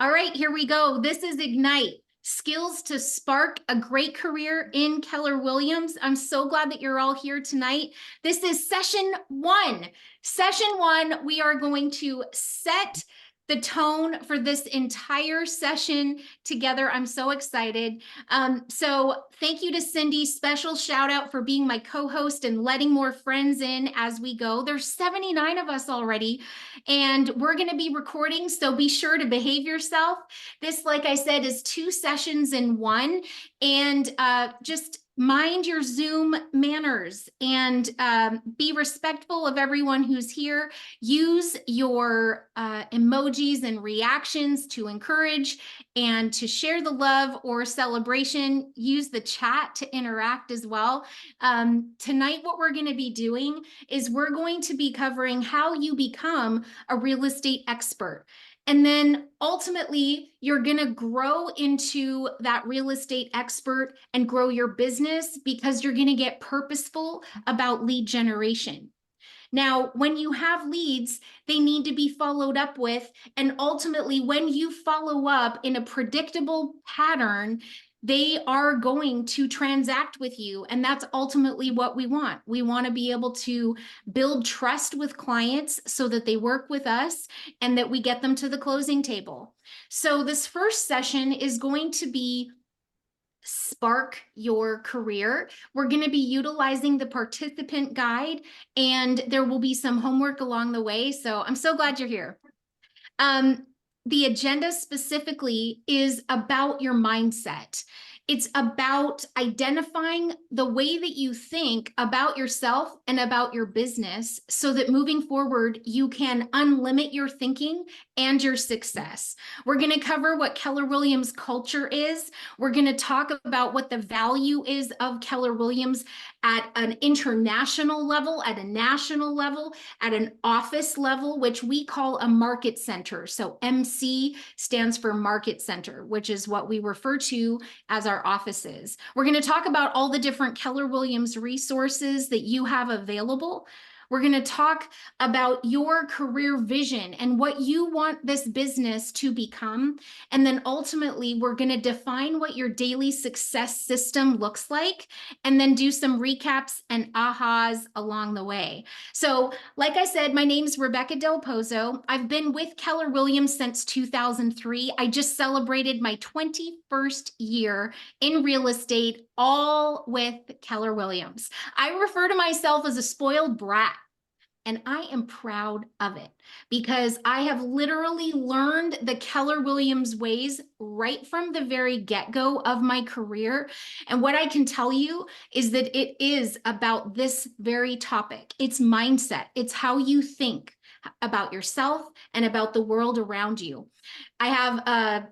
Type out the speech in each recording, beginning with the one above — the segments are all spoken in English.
All right, here we go. This is Ignite. Skills to spark a great career in Keller Williams. I'm so glad that you're all here tonight. This is session one. Session one, we are going to set the tone for this entire session together. I'm so excited. So thank you to Cindy. Special shout out for being my co-host and letting more friends in as we go. There's 79 of us already, and we're going to be recording, so be sure to behave yourself. This, like I said, is two sessions in one, and just mind your Zoom manners and be respectful of everyone who's here. Use your emojis and reactions to encourage and to share the love or celebration. Use the chat to interact as well. Tonight, what we're going to be doing is we're going to be covering how you become a real estate expert. And then ultimately, you're going to grow into that real estate expert and grow your business because you're going to get purposeful about lead generation. Now, when you have leads, they need to be followed up with. And ultimately, when you follow up in a predictable pattern, they are going to transact with you. And that's ultimately what we want. We want to be able to build trust with clients so that they work with us and that we get them to the closing table. So this first session is going to be spark your career. We're going to be utilizing the participant guide, and there will be some homework along the way. So I'm so glad you're here. The agenda specifically is about your mindset. It's about identifying the way that you think about yourself and about your business so that moving forward, you can unlimit your thinking and your success. We're going to cover what Keller Williams culture is. We're going to talk about what the value is of Keller Williams at an international level, at a national level, at an office level, which we call a market center. So MC stands for market center, which is what we refer to as our offices. We're going to talk about all the different Keller Williams resources that you have available. We're going to talk about your career vision and what you want this business to become. And then ultimately, we're going to define what your daily success system looks like, and then do some recaps and ahas along the way. So, like I said, my name's Rebecca Del Pozo. I've been with Keller Williams since 2003. I just celebrated my 21st year in real estate, all with Keller Williams. I refer to myself as a spoiled brat, and I am proud of it because I have literally learned the Keller Williams ways right from the very get-go of my career. And what I can tell you is that it is about this very topic. It's mindset. It's how you think about yourself and about the world around you. I have a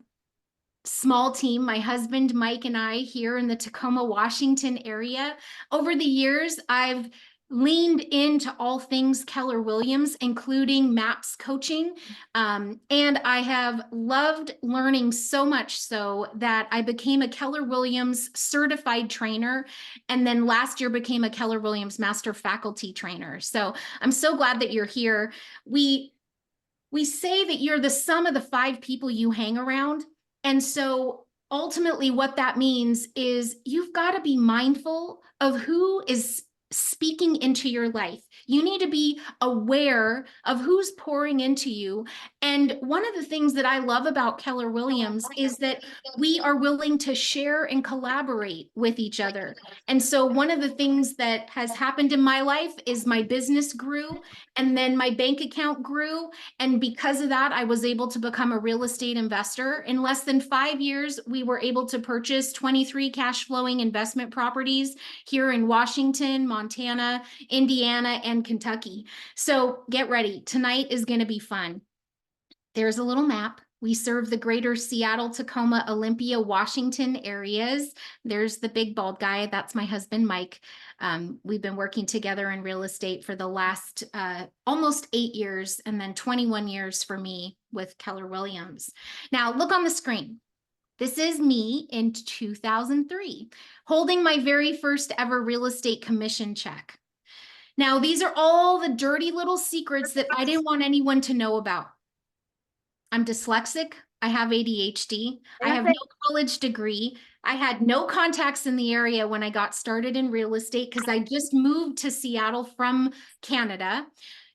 small team, my husband, Mike, and I here in the Tacoma, Washington area. Over the years, I've leaned into all things Keller Williams, including MAPS coaching. And I have loved learning so much so that I became a Keller Williams certified trainer. And then last year became a Keller Williams master faculty trainer. So I'm so glad that you're here. We say that you're the sum of the 5 people you hang around. And so ultimately what that means is you've got to be mindful of who is speaking into your life. You need to be aware of who's pouring into you. And one of the things that I love about Keller Williams is that we are willing to share and collaborate with each other. And so one of the things that has happened in my life is my business grew, and then my bank account grew. And because of that, I was able to become a real estate investor. In less than 5 years, we were able to purchase 23 cash flowing investment properties here in Washington, Montana, Indiana, and Kentucky. So get ready. Tonight is going to be fun. There's a little map. We serve the greater Seattle, Tacoma, Olympia, Washington areas. There's the big bald guy. That's my husband, Mike. We've been working together in real estate for the last almost 8 years, and then 21 years for me with Keller Williams. Now, look on the screen. This is me in 2003, holding my very first ever real estate commission check. Now, these are all the dirty little secrets that I didn't want anyone to know about. I'm dyslexic. I have ADHD. I have Perfect. no college degree. I had no contacts in the area when I got started in real estate because I just moved to Seattle from Canada.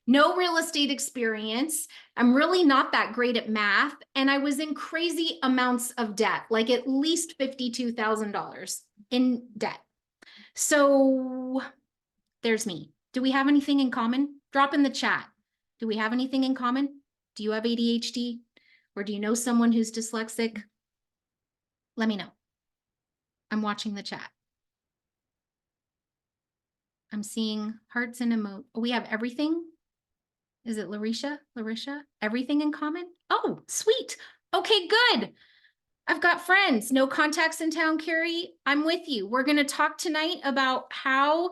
No real estate experience. I'm really not that great at math. And I was in crazy amounts of debt, like at least $52,000 in debt. So there's me. Do we have anything in common? Drop in the chat. Do we have anything in common? Do you have ADHD? Or do you know someone who's dyslexic? Let me know. I'm watching the chat. I'm seeing hearts and emote. We have everything. Is it Larisha? Everything in common? Oh, sweet. Okay, good. I've got friends. No contacts in town, Carrie. I'm with you. We're going to talk tonight about how,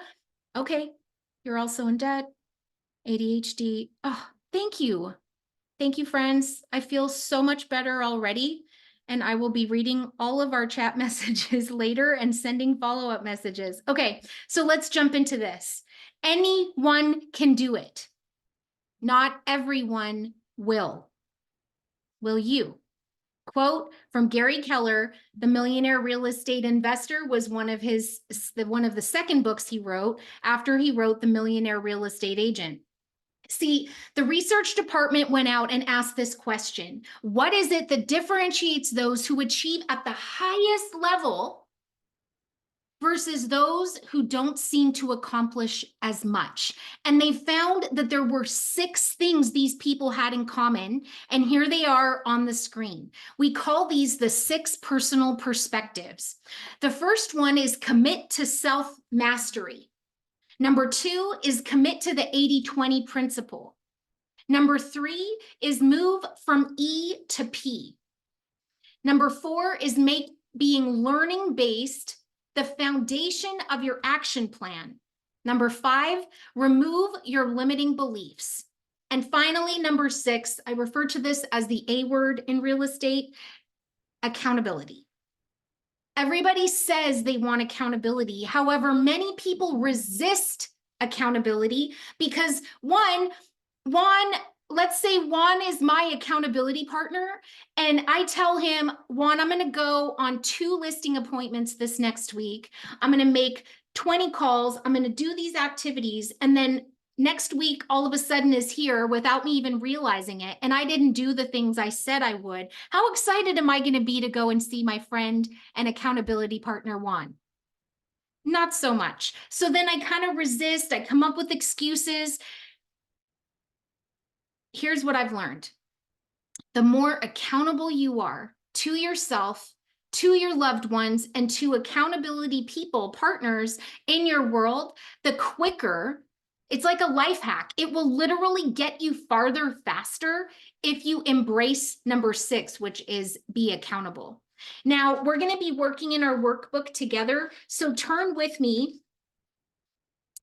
okay, you're also in debt, ADHD. Oh, thank you. Thank you, friends. I feel so much better already. And I will be reading all of our chat messages later and sending follow-up messages. Okay, so let's jump into this. Anyone can do it. Not everyone will. Will you? Quote from Gary Keller, The Millionaire Real Estate Investor, was one of the second books he wrote after he wrote The Millionaire Real Estate Agent. See, the research department went out and asked this question: what is it that differentiates those who achieve at the highest level versus those who don't seem to accomplish as much? And they found that there were 6 things these people had in common, and here they are on the screen. We call these the 6 personal perspectives. The first one is commit to self-mastery. Number 2 is commit to the 80-20 principle. Number 3 is move from E to P. Number 4 is make being learning-based the foundation of your action plan. Number 5, remove your limiting beliefs. And finally, number 6, I refer to this as the A word in real estate, accountability. Everybody says they want accountability. However, many people resist accountability because Juan, let's say Juan is my accountability partner, and I tell him, Juan, I'm going to go on 2 listing appointments this next week. I'm going to make 20 calls. I'm going to do these activities. And then next week, all of a sudden is here without me even realizing it. And I didn't do the things I said I would. How excited am I going to be to go and see my friend and accountability partner, Juan? Not so much. So then I kind of resist. I come up with excuses. Here's what I've learned. The more accountable you are to yourself, to your loved ones, and to accountability people, partners in your world, the quicker. It's like a life hack. It will literally get you farther faster if you embrace number 6, which is be accountable. Now, we're going to be working in our workbook together. So turn with me,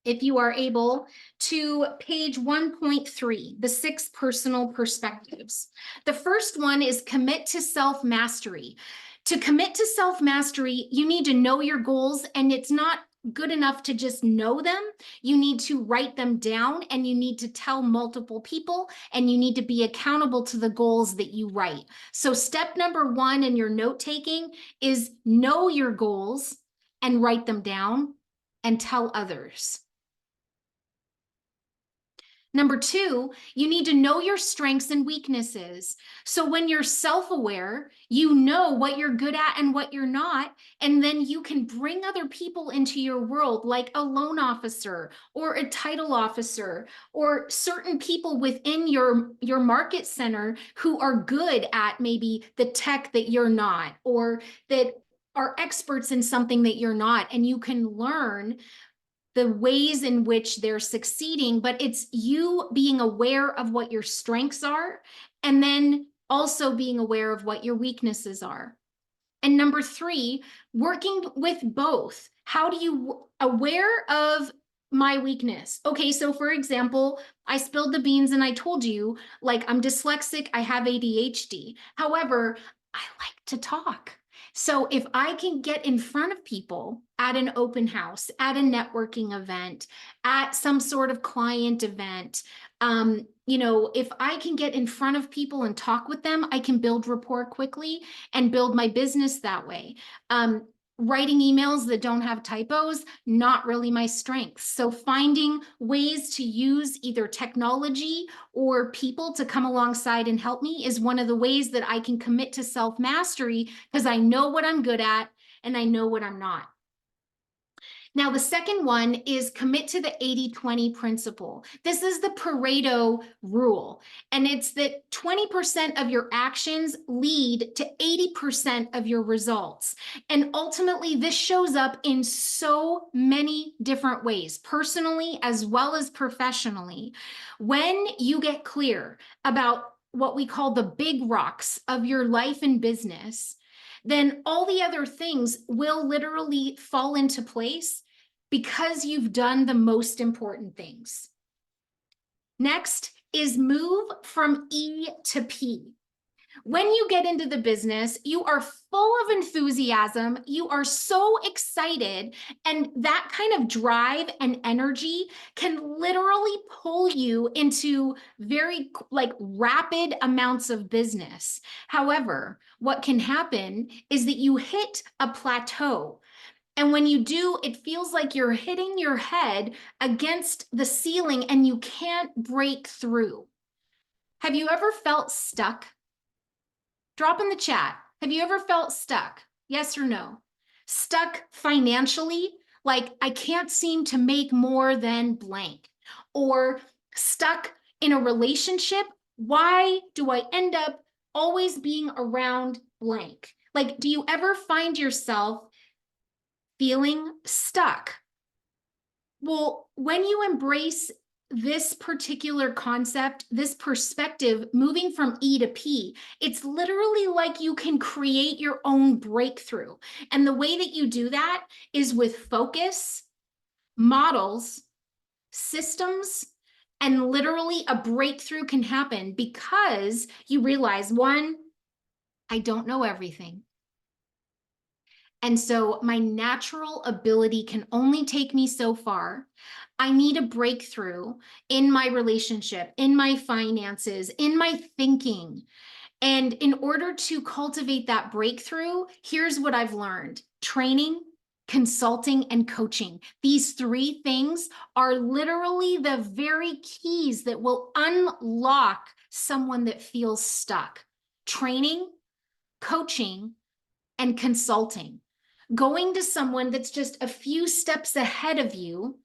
if you are able, to page 1.3, the 6 personal perspectives. The first one is commit to self-mastery. To commit to self-mastery, you need to know your goals, and it's not good enough to just know them. You need to write them down, and you need to tell multiple people, and you need to be accountable to the goals that you write. So step number 1 in your note-taking is know your goals and write them down and tell others. Number 2, you need to know your strengths and weaknesses. So when you're self-aware, you know what you're good at and what you're not, and then you can bring other people into your world, like a loan officer or a title officer or certain people within your market center who are good at maybe the tech that you're not, or that are experts in something that you're not, and you can learn the ways in which they're succeeding, but it's you being aware of what your strengths are, and then also being aware of what your weaknesses are. And number 3, working with both. How do you aware of my weakness? Okay, so for example, I spilled the beans and I told you, like, I'm dyslexic, I have ADHD. However, I like to talk. So if I can get in front of people at an open house, at a networking event, at some sort of client event, if I can get in front of people and talk with them, I can build rapport quickly and build my business that way. Writing emails that don't have typos, not really my strength. So finding ways to use either technology or people to come alongside and help me is one of the ways that I can commit to self-mastery, because I know what I'm good at and I know what I'm not. Now, the second one is commit to the 80-20 principle. This is the Pareto rule, and it's that 20% of your actions lead to 80% of your results. And ultimately, this shows up in so many different ways, personally as well as professionally. When you get clear about what we call the big rocks of your life and business, then all the other things will literally fall into place because you've done the most important things. Next is move from E to P. When you get into the business, you are full of enthusiasm, you are so excited, and that kind of drive and energy can literally pull you into very rapid amounts of business. However, what can happen is that you hit a plateau. And when you do, it feels like you're hitting your head against the ceiling and you can't break through. Have you ever felt stuck? Drop in the chat. Have you ever felt stuck? Yes or no? Stuck financially, like I can't seem to make more than blank. Or stuck in a relationship. Why do I end up always being around blank? Like, do you ever find yourself feeling stuck? Well, when you embrace this particular concept, this perspective, moving from E to P, it's literally like you can create your own breakthrough. And the way that you do that is with focus, models, systems, and literally a breakthrough can happen because you realize, one, I don't know everything. And so my natural ability can only take me so far. I need a breakthrough in my relationship, in my finances, in my thinking. And in order to cultivate that breakthrough, here's what I've learned: training, consulting, and coaching. These three things are literally the very keys that will unlock someone that feels stuck. Training, coaching, and consulting. Going to someone that's just a few steps ahead of you,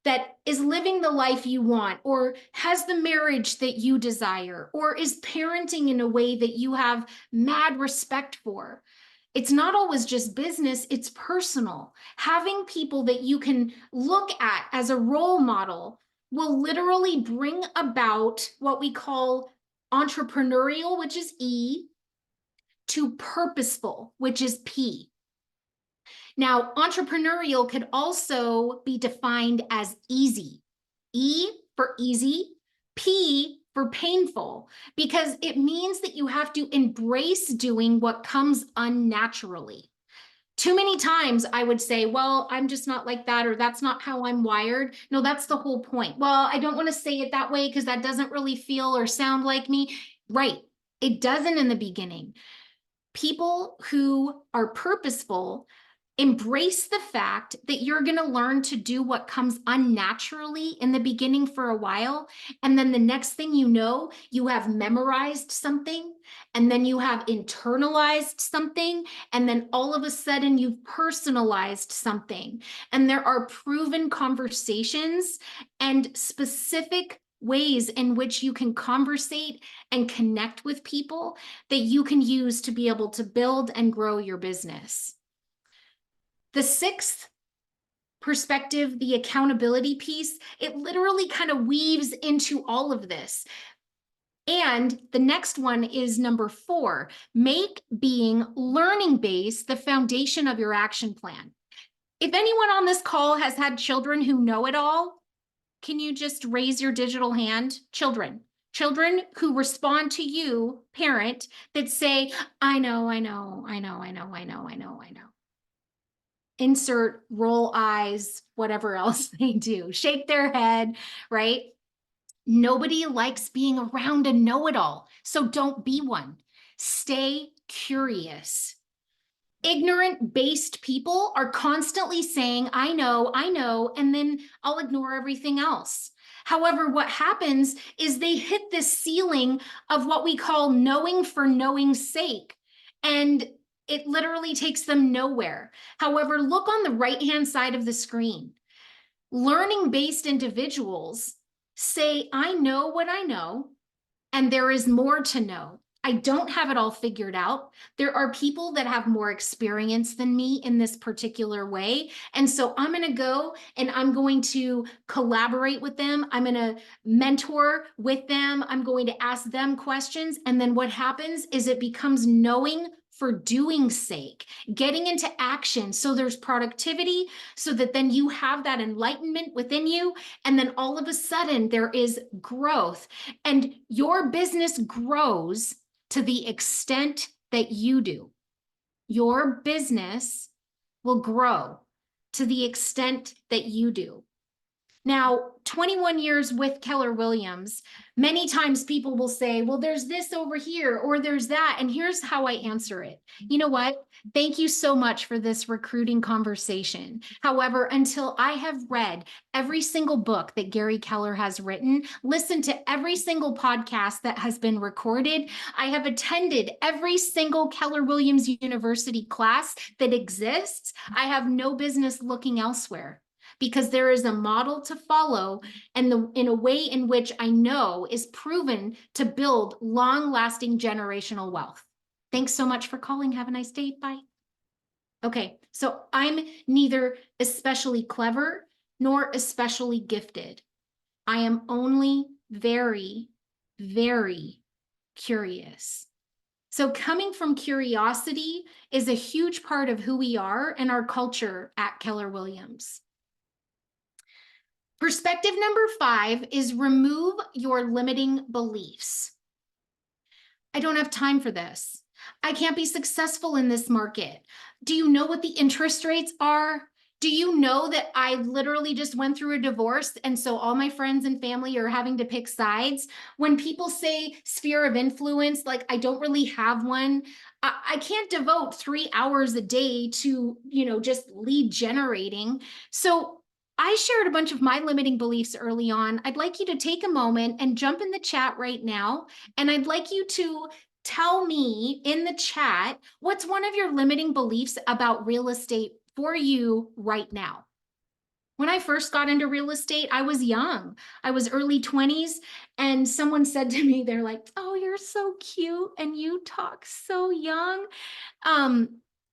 that is living the life you want, or has the marriage that you desire, or is parenting in a way that you have mad respect for. It's not always just business, it's personal. Having people that you can look at as a role model will literally bring about what we call entrepreneurial, which is E, to purposeful, which is P. Now, entrepreneurial could also be defined as easy. E for easy, P for painful, because it means that you have to embrace doing what comes unnaturally. Too many times I would say, well, I'm just not like that, or that's not how I'm wired. No, that's the whole point. Well, I don't want to say it that way because that doesn't really feel or sound like me. Right. It doesn't in the beginning. People who are purposeful embrace the fact that you're going to learn to do what comes unnaturally in the beginning for a while. And then the next thing you know, you have memorized something, and then you have internalized something, and then all of a sudden you've personalized something. And there are proven conversations and specific ways in which you can conversate and connect with people that you can use to be able to build and grow your business. The sixth perspective, the accountability piece, it literally kind of weaves into all of this. And the next one is number 4, make being learning-based the foundation of your action plan. If anyone on this call has had children who know it all, can you just raise your digital hand? Children who respond to you, parent, that say, I know. Insert roll eyes, whatever else they do, shake their head, right? Nobody likes being around a know-it-all, so don't be one. Stay curious. Ignorant-based people are constantly saying, I know, and then I'll ignore everything else. However, what happens is they hit this ceiling of what we call knowing for knowing's sake, and it literally takes them nowhere. However, look on the right-hand side of the screen. Learning-based individuals say, I know what I know, and there is more to know. I don't have it all figured out. There are people that have more experience than me in this particular way. And so I'm going to go and I'm going to collaborate with them. I'm going to mentor with them. I'm going to ask them questions. And then what happens is it becomes knowing for doing sake, getting into action. So there's productivity so that then you have that enlightenment within you. And then all of a sudden there is growth, and your business grows to the extent that you do. Your business will grow to the extent that you do. Now, 21 years with Keller Williams, many times people will say, well, there's this over here, or there's that. And here's how I answer it. You know what? Thank you so much for this recruiting conversation. However, until I have read every single book that Gary Keller has written, listened to every single podcast that has been recorded, I have attended every single Keller Williams University class that exists, I have no business looking elsewhere, because there is a model to follow, and in a way in which I know is proven to build long-lasting generational wealth. Thanks so much for calling. Have a nice day. Bye. Okay, so I'm neither especially clever nor especially gifted. I am only very, very curious. So coming from curiosity is a huge part of who we are and our culture at Keller Williams. Perspective number 5 is remove your limiting beliefs. I don't have time for this. I can't be successful in this market. Do you know what the interest rates are? Do you know that I literally just went through a divorce, and so all my friends and family are having to pick sides? When people say sphere of influence, like I don't really have one, I can't devote 3 hours a day to, just lead generating. So I shared a bunch of my limiting beliefs early on. I'd like you to take a moment and jump in the chat right now. And I'd like you to tell me in the chat, what's one of your limiting beliefs about real estate for you right now? When I first got into real estate, I was young. I was early 20s, and someone said to me, they're like, oh, you're so cute and you talk so young.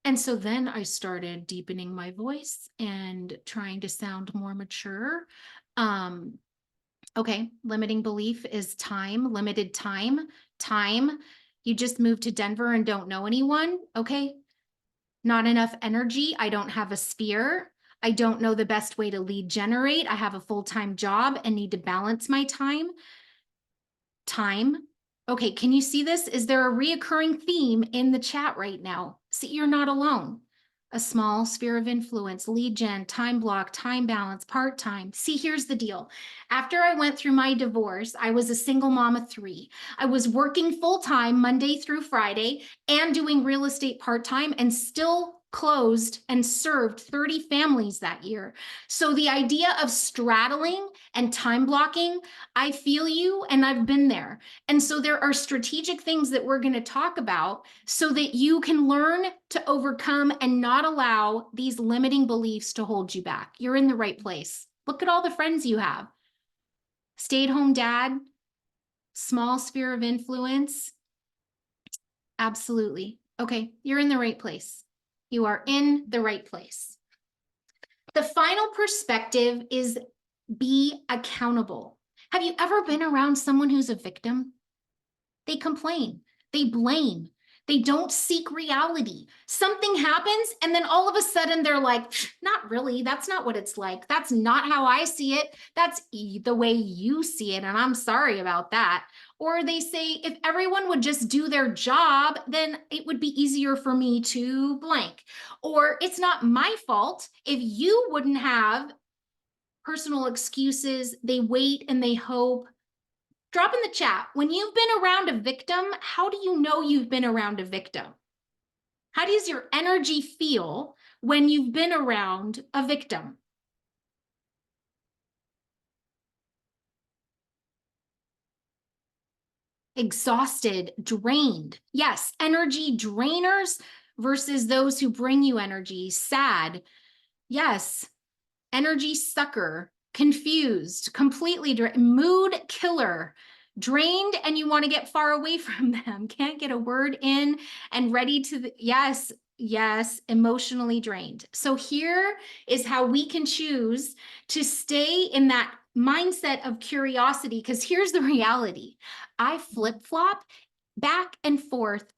And so then I started deepening my voice and trying to sound more mature. Okay, limiting belief is time, limited time. You just moved to Denver and don't know anyone. Okay, not enough energy. I don't have a sphere. I don't know the best way to lead generate. I have a full-time job and need to balance my time. Okay, can you see this? Is there a reoccurring theme in the chat right now? See, you're not alone. A small sphere of influence, lead gen, time block, time balance, part-time. See, here's the deal. After I went through my divorce, I was a single mom of 3. I was working full-time Monday through Friday and doing real estate part-time, and still closed and served 30 families that year. So the idea of straddling and time blocking, I feel you, and I've been there. And so there are strategic things that we're going to talk about so that you can learn to overcome and not allow these limiting beliefs to hold you back. You're in the right place. Look at all the friends you have. Stay-at-home dad, small sphere of influence. Absolutely. Okay, you're in the right place. You are in the right place. The final perspective is be accountable. Have you ever been around someone who's a victim? They complain, they blame, they don't seek reality. Something happens, and then all of a sudden they're like, not really, that's not what it's like. That's not how I see it. That's the way you see it, and I'm sorry about that. Or they say, if everyone would just do their job, then it would be easier for me to blank. Or it's not my fault if you wouldn't have personal excuses. They wait and they hope. Drop in the chat. When you've been around a victim, how do you know you've been around a victim? How does your energy feel when you've been around a victim? Exhausted, drained. Yes, energy drainers versus those who bring you energy. Sad. Yes, energy sucker, confused, completely mood killer, drained, and you want to get far away from them. Can't get a word in and ready to, yes, yes, emotionally drained. So here is how we can choose to stay in that mindset of curiosity, because here's the reality. I flip-flop back and forth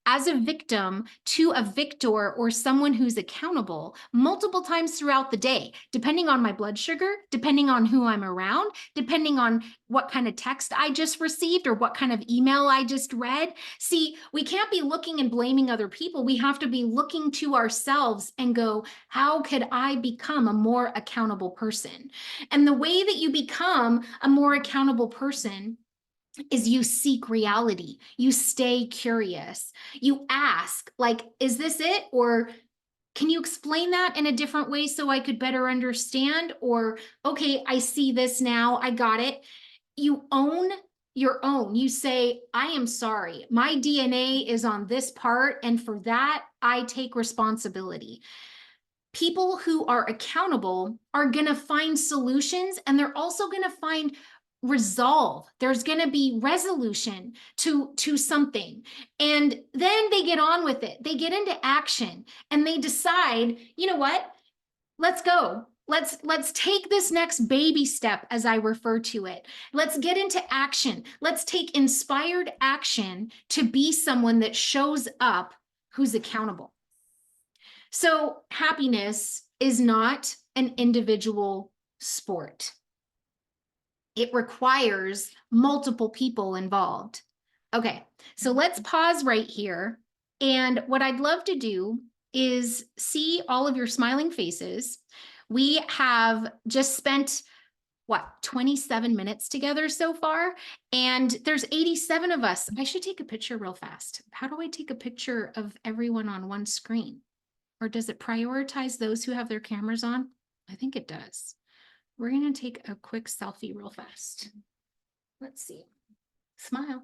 as a victim to a victor or someone who's accountable multiple times throughout the day, depending on my blood sugar, depending on who I'm around, depending on what kind of text I just received or what kind of email I just read. See, we can't be looking and blaming other people. We have to be looking to ourselves and go, how could I become a more accountable person? And the way that you become a more accountable person is you seek reality. You stay curious. You ask, like, is this it? Or can you explain that in a different way so I could better understand? Or, okay, I see this now. I got it. You own your own. You say, I am sorry. My DNA is on this part. And for that, I take responsibility. People who are accountable are going to find solutions, and they're also going to find resolve. There's going to be resolution to something, and then they get on with it. They get into action and they decide, you know what, let's go. Let's take this next baby step, as I refer to it. Let's get into action. Let's take inspired action to be someone that shows up, who's accountable. So happiness is not an individual sport. It requires multiple people involved. Okay, so let's pause right here. And what I'd love to do is see all of your smiling faces. We have just spent, what, 27 minutes together so far? And there's 87 of us. I should take a picture real fast. How do I take a picture of everyone on one screen? Or does it prioritize those who have their cameras on? I think it does. We're going to take a quick selfie real fast. Let's see. Smile.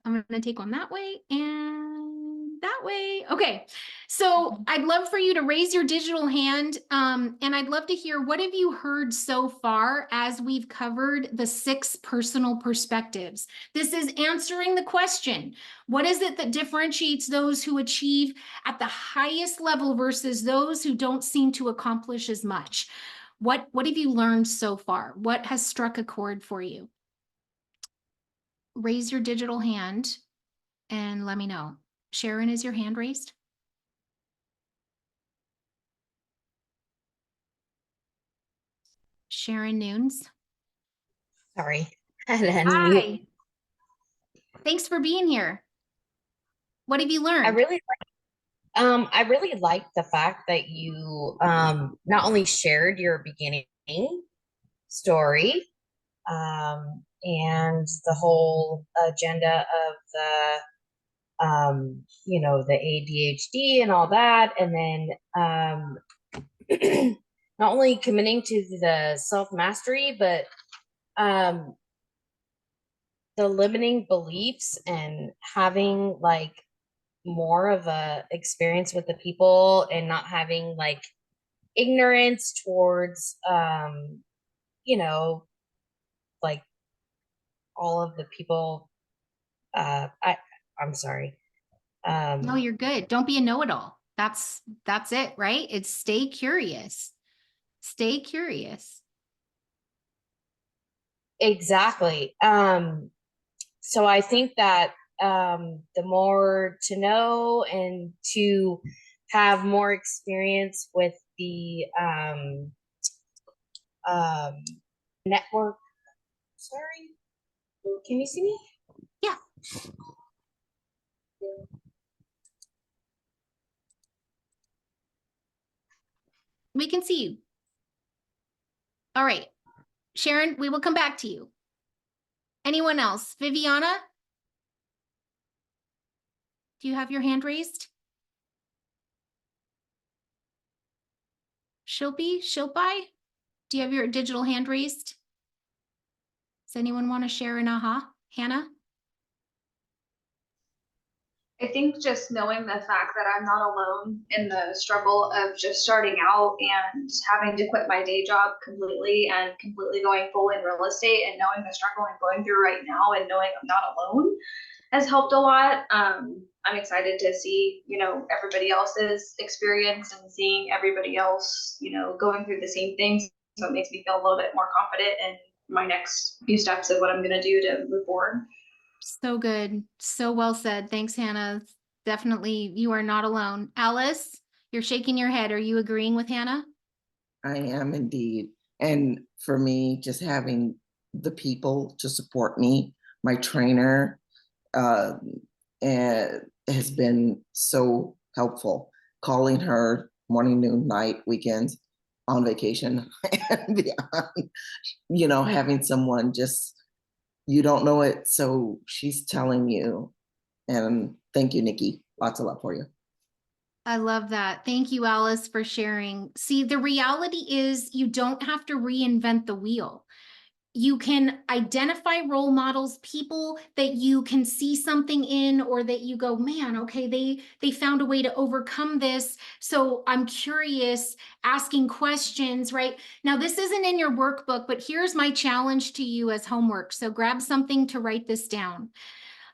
I'm going to take one that way and that way. Okay. So I'd love for you to raise your digital hand. And I'd love to hear, what have you heard so far as we've covered the 6 personal perspectives? This is answering the question, what is it that differentiates those who achieve at the highest level versus those who don't seem to accomplish as much? What have you learned so far? What has struck a chord for you? Raise your digital hand and let me know. Sharon, is your hand raised? Sharon Nunes. Sorry. I had to unmute. Hi. Thanks for being here. What have you I learned? really I really like the fact that you not only shared your beginning story and the whole agenda of the ADHD and all that, and then not only committing to the self-mastery, but um the limiting beliefs and having like more of a experience with the people and not having like ignorance towards you know like all of the people. I'm sorry. No, you're good. Don't be a know-it-all. That's it, right? It's stay curious. Stay curious. Exactly. So I think that the more to know and to have more experience with the um network. Sorry, can you see me? Yeah, we can see you. All right. Sharon, we will come back to you. Anyone else? Viviana? Do you have your hand raised? Shilpi? Do you have your digital hand raised? Does anyone want to share an aha? Hannah? I think just knowing the fact that I'm not alone in the struggle of just starting out and having to quit my day job completely and completely going full in real estate, and knowing the struggle I'm going through right now and knowing I'm not alone has helped a lot. I'm excited to see, everybody else's experience and seeing everybody else, going through the same things. So it makes me feel a little bit more confident in my next few steps of what I'm going to do to move forward. So good. So well said. Thanks, Hannah. Definitely, you are not alone. Alice, you're shaking your head. Are you agreeing with Hannah? I am indeed. And for me, just having the people to support me, my trainer, and has been so helpful. Calling her morning, noon, night, weekends, on vacation, and beyond, having someone just, you don't know it, so she's telling you. And thank you, Nikki. Lots of love for you. I love that. Thank you, Alice, for sharing. See, the reality is you don't have to reinvent the wheel. You can identify role models, people that you can see something in, or that you go, man, okay, they found a way to overcome this. So I'm curious, asking questions, right? Now, this isn't in your workbook, but here's my challenge to you as homework. So grab something to write this down.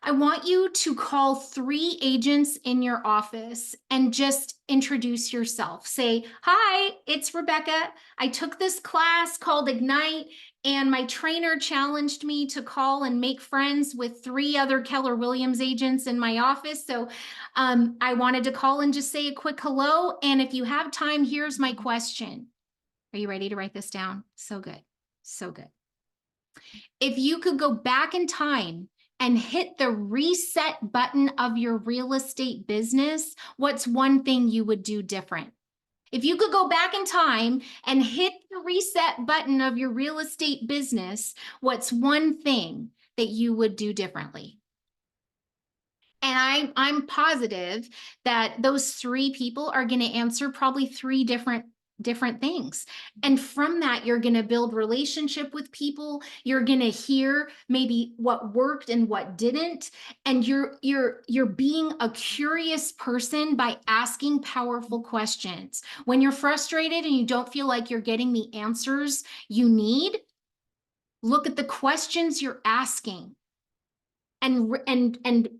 I want you to call 3 agents in your office and just introduce yourself. Say, hi, it's Rebecca. I took this class called Ignite, and my trainer challenged me to call and make friends with 3 other Keller Williams agents in my office. So I wanted to call and just say a quick hello. And if you have time, here's my question. Are you ready to write this down? So good. So good. If you could go back in time and hit the reset button of your real estate business, what's one thing you would do different? If you could go back in time and hit the reset button of your real estate business, what's one thing that you would do differently? And I'm positive that those 3 people are going to answer probably 3 different things. And from that, you're going to build relationship with people. You're going to hear maybe what worked and what didn't. And you're being a curious person by asking powerful questions. When you're frustrated and you don't feel like you're getting the answers you need, look at the questions you're asking. And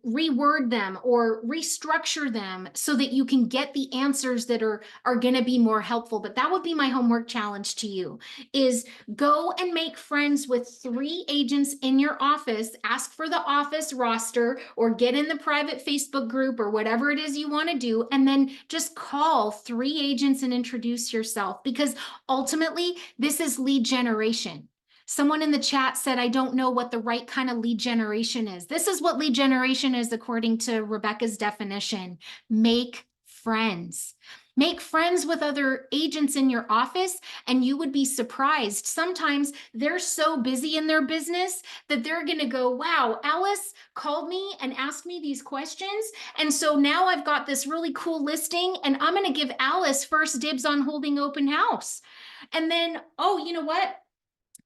reword them or restructure them so that you can get the answers that are going to be more helpful. But that would be my homework challenge to you, is go and make friends with 3 agents in your office, ask for the office roster, or get in the private Facebook group or whatever it is you want to do. And then just call 3 agents and introduce yourself, because ultimately this is lead generation. Someone in the chat said, I don't know what the right kind of lead generation is. This is what lead generation is according to Rebecca's definition. Make friends. Make friends with other agents in your office, and you would be surprised. Sometimes they're so busy in their business that they're going to go, wow, Alice called me and asked me these questions. And so now I've got this really cool listing, and I'm going to give Alice first dibs on holding open house. And then, oh, you know what?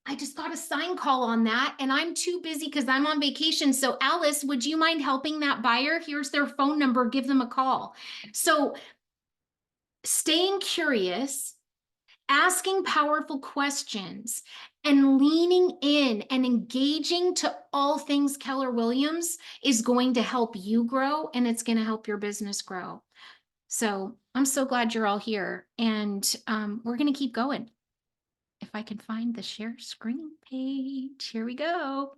I just got a sign call on that, and I'm too busy because I'm on vacation. So Alice, would you mind helping that buyer? Here's their phone number. Give them a call. So staying curious, asking powerful questions, and leaning in and engaging to all things Keller Williams is going to help you grow, and it's going to help your business grow. So I'm so glad you're all here, and we're going to keep going. If I can find the share screen page, here we go.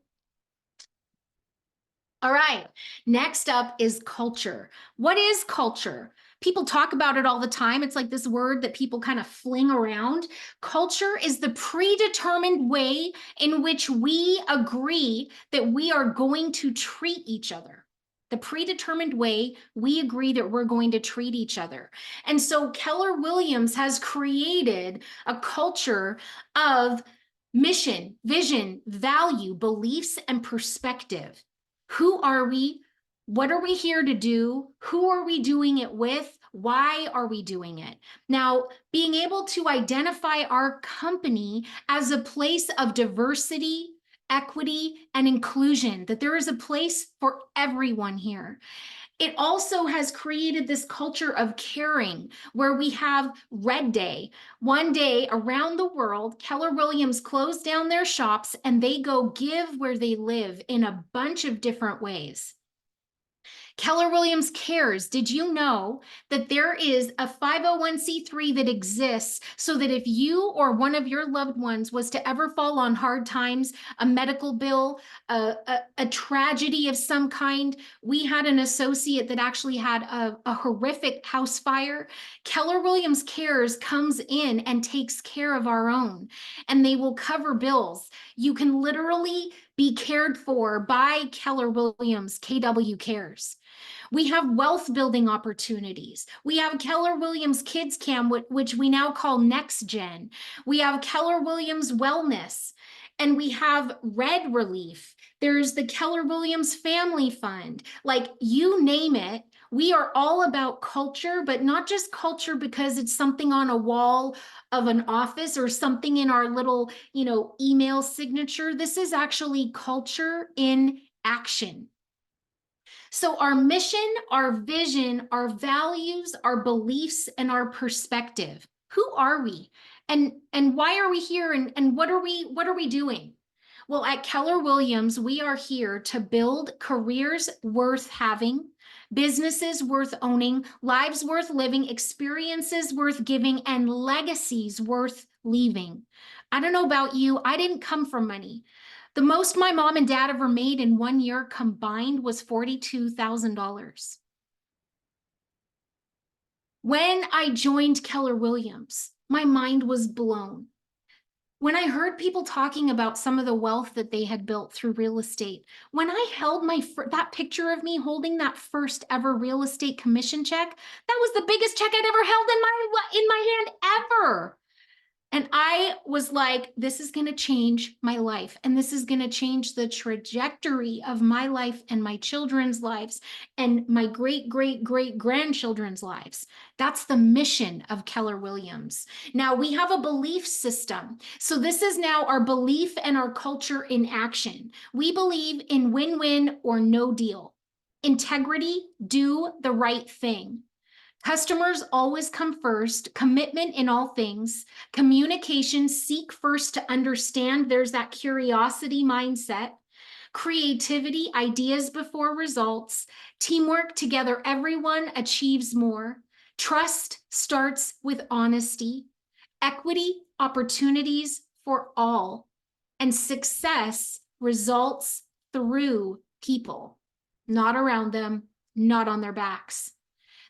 All right, next up is culture. What is culture? People talk about it all the time. It's like this word that people kind of fling around. Culture is the predetermined way in which we agree that we are going to treat each other. The predetermined way we agree that we're going to treat each other. And so Keller Williams has created a culture of mission, vision, value, beliefs, and perspective. Who are we? What are we here to do? Who are we doing it with? Why are we doing it? Now, being able to identify our company as a place of diversity, equity, and inclusion, that there is a place for everyone here. It also has created this culture of caring where we have Red Day. One day around the world, Keller Williams closed down their shops and they go give where they live in a bunch of different ways. Keller Williams Cares. Did you know that there is a 501c3 that exists so that if you or one of your loved ones was to ever fall on hard times, a medical bill, a tragedy of some kind? We had an associate that actually had a horrific house fire. Keller Williams Cares comes in and takes care of our own, and they will cover bills. You can literally be cared for by Keller Williams, KW Cares. We have wealth building opportunities. We have Keller Williams Kids Cam, which we now call Next Gen. We have Keller Williams Wellness, and we have Red Relief. There's the Keller Williams Family Fund. Like, you name it. We are all about culture, but not just culture because it's something on a wall of an office or something in our little, email signature. This is actually culture in action. So our mission, our vision, our values, our beliefs, and our perspective. Who are we? And why are we here? And what are we doing? Well, at Keller Williams, we are here to build careers worth having, businesses worth owning, lives worth living, experiences worth giving, and legacies worth leaving. I don't know about you, I didn't come from money. The most my mom and dad ever made in 1 year combined was $42,000. When I joined Keller Williams, my mind was blown. When I heard people talking about some of the wealth that they had built through real estate, when I held that picture of me holding that first ever real estate commission check, that was the biggest check I'd ever held in my hand ever. And I was like, this is going to change my life. And this is going to change the trajectory of my life and my children's lives and my great, great, great grandchildren's lives. That's the mission of Keller Williams. Now we have a belief system. So this is now our belief and our culture in action. We believe in win-win or no deal. Integrity, do the right thing. Customers always come first, commitment in all things, communication, seek first to understand. There's that curiosity mindset, creativity, ideas before results, teamwork, together everyone achieves more. Trust starts with honesty, equity, opportunities for all, and success results through people, not around them, not on their backs.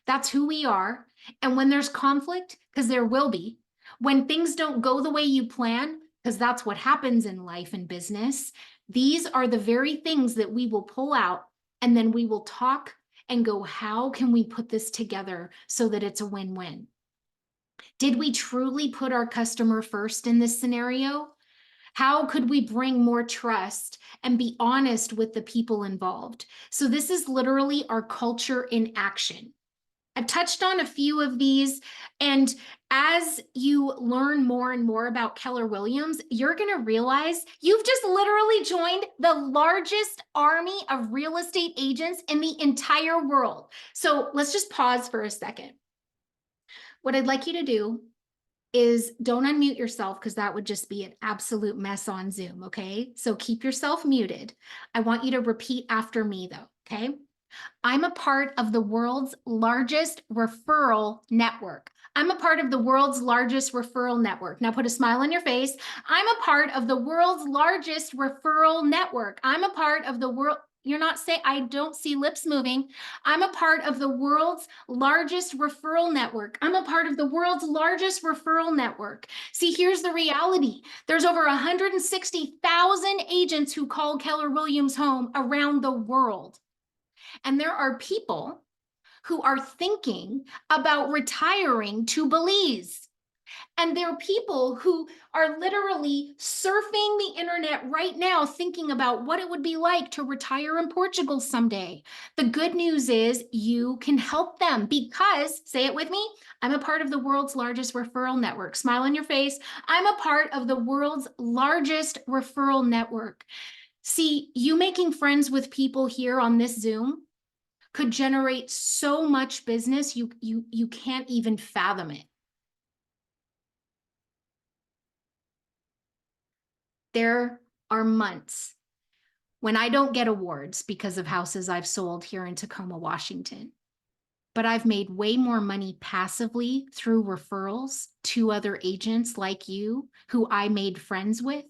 That's who we are. And when there's conflict, because there will be, when things don't go the way you plan, because that's what happens in life and business, these are the very things that we will pull out, and then we will talk and go, how can we put this together so that it's a win-win? Did we truly put our customer first in this scenario? How could we bring more trust and be honest with the people involved? So this is literally our culture in action. I've touched on a few of these, and as you learn more and more about Keller Williams, you're going to realize you've just literally joined the largest army of real estate agents in the entire world. So let's just pause for a second. What I'd like you to do is don't unmute yourself, because that would just be an absolute mess on Zoom, okay? So keep yourself muted. I want you to repeat after me though, okay? I'm a part of the world's largest referral network. I'm a part of the world's largest referral network. Now put a smile on your face. I'm a part of the world's largest referral network. I'm a part of the world. You're not saying, I don't see lips moving. I'm a part of the world's largest referral network. I'm a part of the world's largest referral network. See, here's the reality. There's over 160,000 agents who call Keller Williams home around the world. And there are people who are thinking about retiring to Belize. And there are people who are literally surfing the internet right now, thinking about what it would be like to retire in Portugal someday. The good news is you can help them because, say it with me, I'm a part of the world's largest referral network. Smile on your face. I'm a part of the world's largest referral network. See, you making friends with people here on this Zoom could generate so much business, you can't even fathom it. There are months when I don't get awards because of houses I've sold here in Tacoma, Washington, but I've made way more money passively through referrals to other agents like you who I made friends with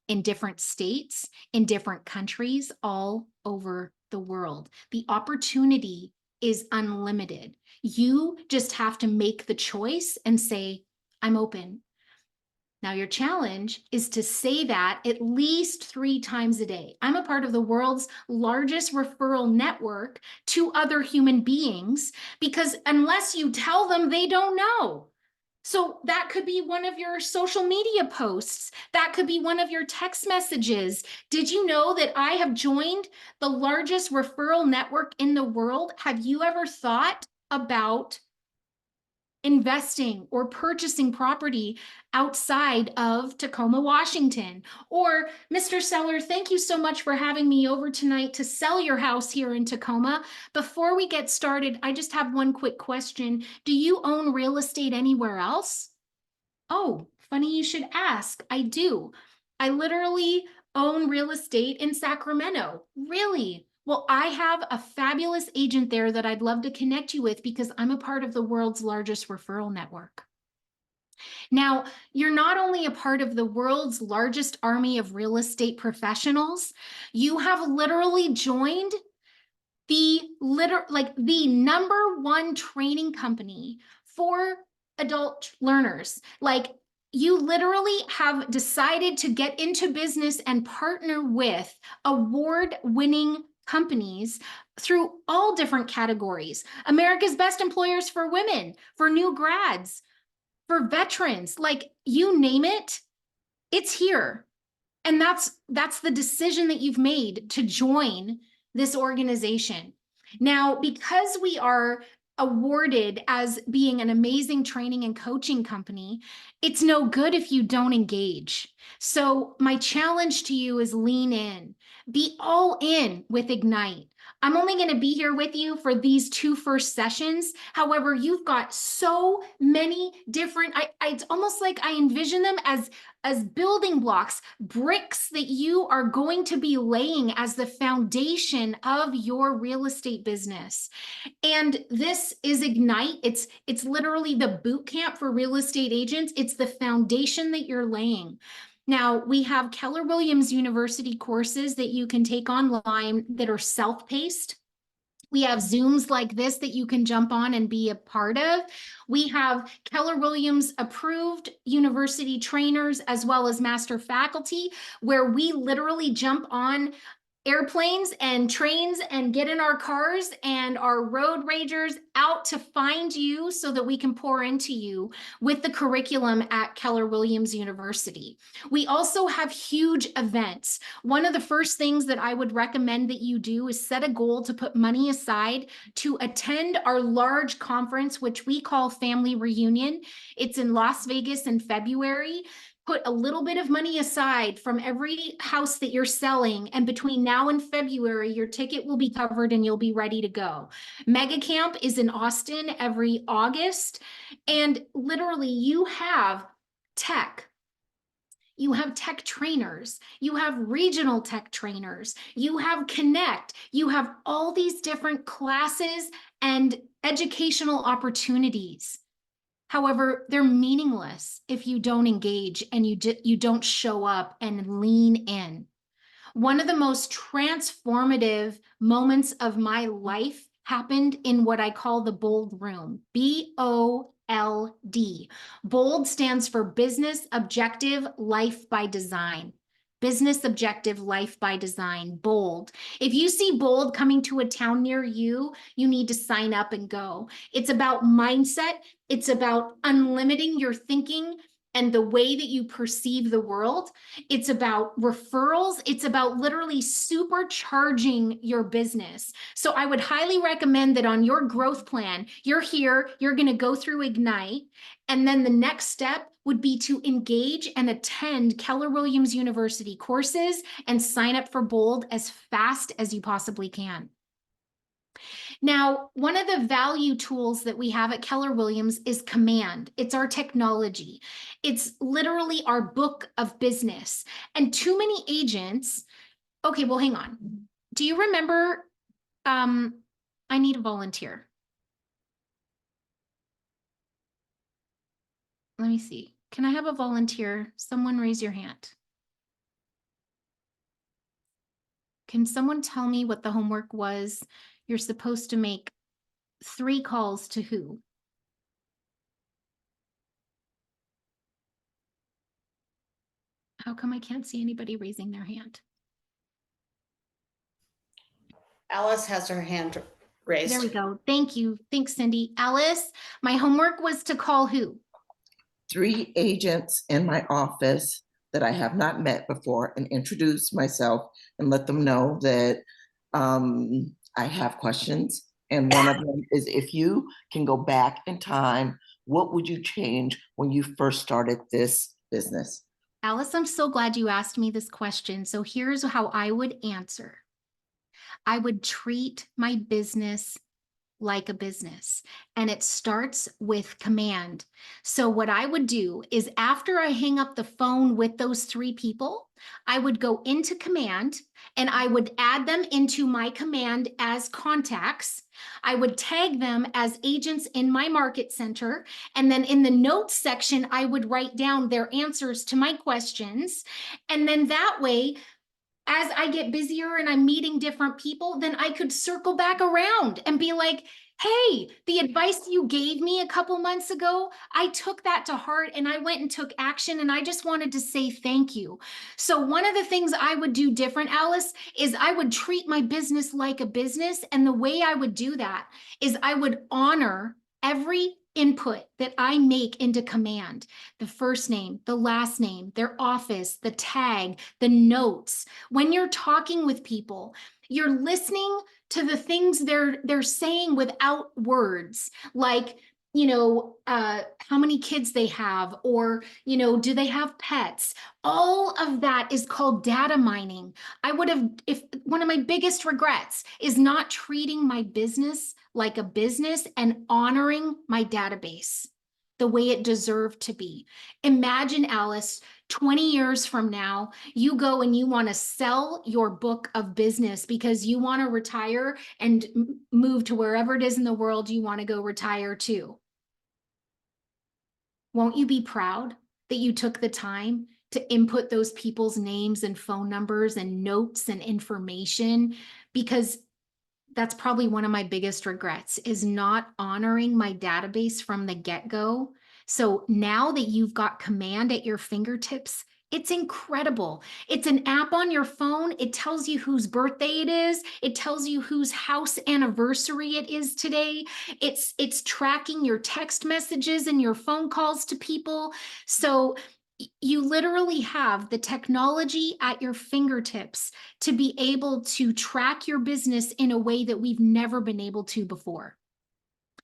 in different states, in different countries, all over the world. The opportunity is unlimited. You just have to make the choice and say, I'm open. Now, your challenge is to say that at least 3 times a day. I'm a part of the world's largest referral network to other human beings because unless you tell them, they don't know. So that could be one of your social media posts. That could be one of your text messages. Did you know that I have joined the largest referral network in the world? Have you ever thought about investing or purchasing property outside of Tacoma, Washington? Or, Mr. Seller, thank you so much for having me over tonight to sell your house here in Tacoma. Before we get started, I just have one quick question. Do you own real estate anywhere else? Oh, funny you should ask. I do. I literally own real estate in Sacramento. Really? Well, I have a fabulous agent there that I'd love to connect you with because I'm a part of the world's largest referral network. Now, you're not only a part of the world's largest army of real estate professionals, you have literally joined the #1 training company for adult learners. Like, you literally have decided to get into business and partner with award-winning companies through all different categories. America's Best Employers for Women, for new grads, for veterans, like you name it, it's here. And that's the decision that you've made to join this organization. Now, because we are awarded as being an amazing training and coaching company, it's no good if you don't engage. So my challenge to you is lean in, be all in with Ignite. I'm only going to be here with you for these 2 first sessions. However, you've got so many different, it's almost like I envision them as building blocks, bricks that you are going to be laying as the foundation of your real estate business. And this is Ignite. It's literally the boot camp for real estate agents. It's the foundation that you're laying. Now, we have Keller Williams University courses that you can take online that are self-paced. We have Zooms like this that you can jump on and be a part of. We have Keller Williams approved university trainers as well as master faculty, where we literally jump on airplanes and trains and get in our cars and our road ragers out to find you so that we can pour into you with the curriculum at Keller Williams University. We also have huge events. One of the first things that I would recommend that you do is set a goal to put money aside to attend our large conference, which we call Family Reunion. It's in Las Vegas in February. Put a little bit of money aside from every house that you're selling, and between now and February, your ticket will be covered and you'll be ready to go. Mega Camp is in Austin every August, and literally you have tech. You have tech trainers, you have regional tech trainers, you have Connect, you have all these different classes and educational opportunities. However, they're meaningless if you don't engage and you don't show up and lean in. One of the most transformative moments of my life happened in what I call the BOLD room, BOLD. BOLD stands for Business Objective Life by Design. Business Objective Life by Design, BOLD. If you see BOLD coming to a town near you, you need to sign up and go. It's about mindset. It's about unlimiting your thinking and the way that you perceive the world. It's about referrals. It's about literally supercharging your business. So I would highly recommend that on your growth plan, you're here, you're going to go through Ignite. And then the next step would be to engage and attend Keller Williams University courses and sign up for BOLD as fast as you possibly can. Now, one of the value tools that we have at Keller Williams is Command. It's our technology. It's literally our book of business. And too many agents, okay, well, hang on. Do you remember, I need a volunteer. Let me see. Can I have a volunteer? Someone raise your hand. Can someone tell me what the homework was? You're supposed to make 3 calls to who? How come I can't see anybody raising their hand? Alice has her hand raised. There we go. Thank you. Thanks, Cindy. Alice, my homework was to call who? 3 agents in my office that I have not met before and introduce myself and let them know that I have questions. And one of them is, if you can go back in time, what would you change when you first started this business? Alice, I'm so glad you asked me this question. So here's how I would answer. I would treat my business like a business, and it starts with Command. So what I would do is, after I hang up the phone with those 3 people, I would go into Command and I would add them into my Command as contacts. I would tag them as agents in my market center. And then in the notes section, I would write down their answers to my questions. And then that way, as I get busier and I'm meeting different people, then I could circle back around and be like, hey, the advice you gave me a couple months ago, I took that to heart and I went and took action, and I just wanted to say thank you. So one of the things I would do different, Alice, is I would treat my business like a business. And the way I would do that is I would honor every input that I make into Command: the first name, the last name, their office, the tag, the notes. When you're talking with people, you're listening to the things they're saying without words, like, how many kids they have, or, do they have pets? All of that is called data mining. If one of my biggest regrets is not treating my business like a business and honoring my database the way it deserved to be. Imagine, Alice, 20 years from now, you go and you want to sell your book of business because you want to retire and move to wherever it is in the world you want to go retire to. Won't you be proud that you took the time to input those people's names and phone numbers and notes and information? Because that's probably one of my biggest regrets, is not honoring my database from the get-go. So now that you've got Command at your fingertips, it's incredible. It's an app on your phone. It tells you whose birthday it is. It tells you whose house anniversary it is today. It's tracking your text messages and your phone calls to people. So you literally have the technology at your fingertips to be able to track your business in a way that we've never been able to before.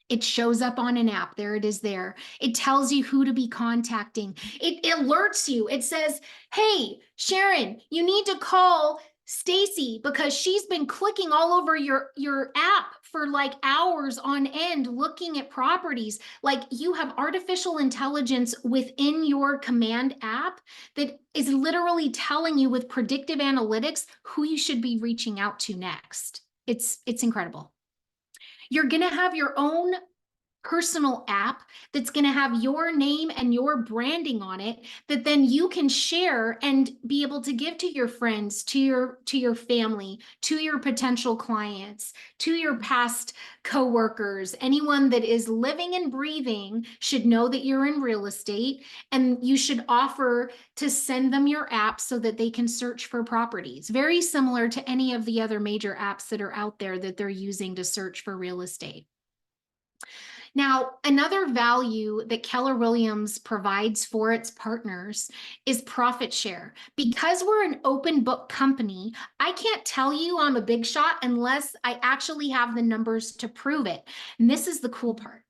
It shows up on an app. There it is there. It tells you who to be contacting. It alerts you. It says, hey, Sharon, you need to call Stacy because she's been clicking all over your app for like hours on end looking at properties. Like, you have artificial intelligence within your Command app that is literally telling you with predictive analytics who you should be reaching out to next. It's incredible. You're going to have your own personal app that's going to have your name and your branding on it that then you can share and be able to give to your friends, to your family, to your potential clients, to your past coworkers. Anyone that is living and breathing should know that you're in real estate, and you should offer to send them your app so that they can search for properties. Very similar to any of the other major apps that are out there that they're using to search for real estate. Now, another value that Keller Williams provides for its partners is profit share. Because we're an open book company, I can't tell you I'm a big shot unless I actually have the numbers to prove it. And this is the cool part.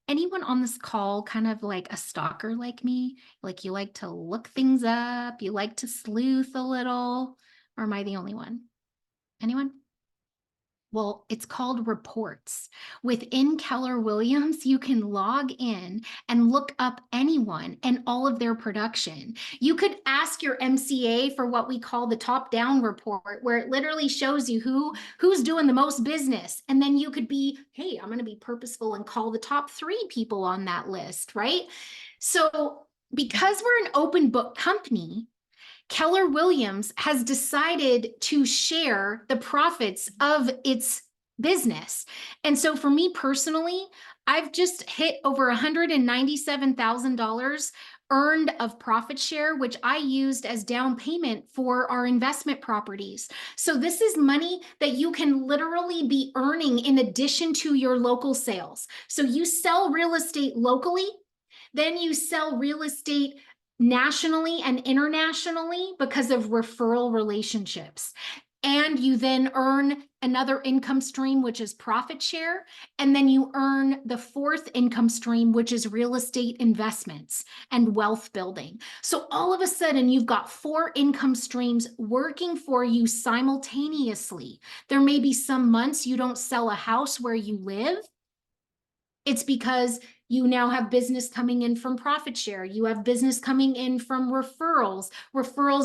Anyone on this call kind of like a stalker like me? Like, you like to look things up, you like to sleuth a little, or am I the only one? Anyone? Well, it's called reports. Within Keller Williams, you can log in and look up anyone and all of their production. You could ask your MCA for what we call the top-down report, where it literally shows you who's doing the most business. And then you could be, hey, I'm going to be purposeful and call the top 3 people on that list, right? So because we're an open book company, Keller Williams has decided to share the profits of its business. And so for me personally, I've just hit over $197,000 earned of profit share, which I used as down payment for our investment properties. So this is money that you can literally be earning in addition to your local sales. So you sell real estate locally, then you sell real estate nationally and internationally because of referral relationships. And you then earn another income stream, which is profit share. And then you earn the 4th income stream, which is real estate investments and wealth building. So all of a sudden, you've got 4 income streams working for you simultaneously. There may be some months you don't sell a house where you live. It's because you now have business coming in from profit share. You have business coming in from referrals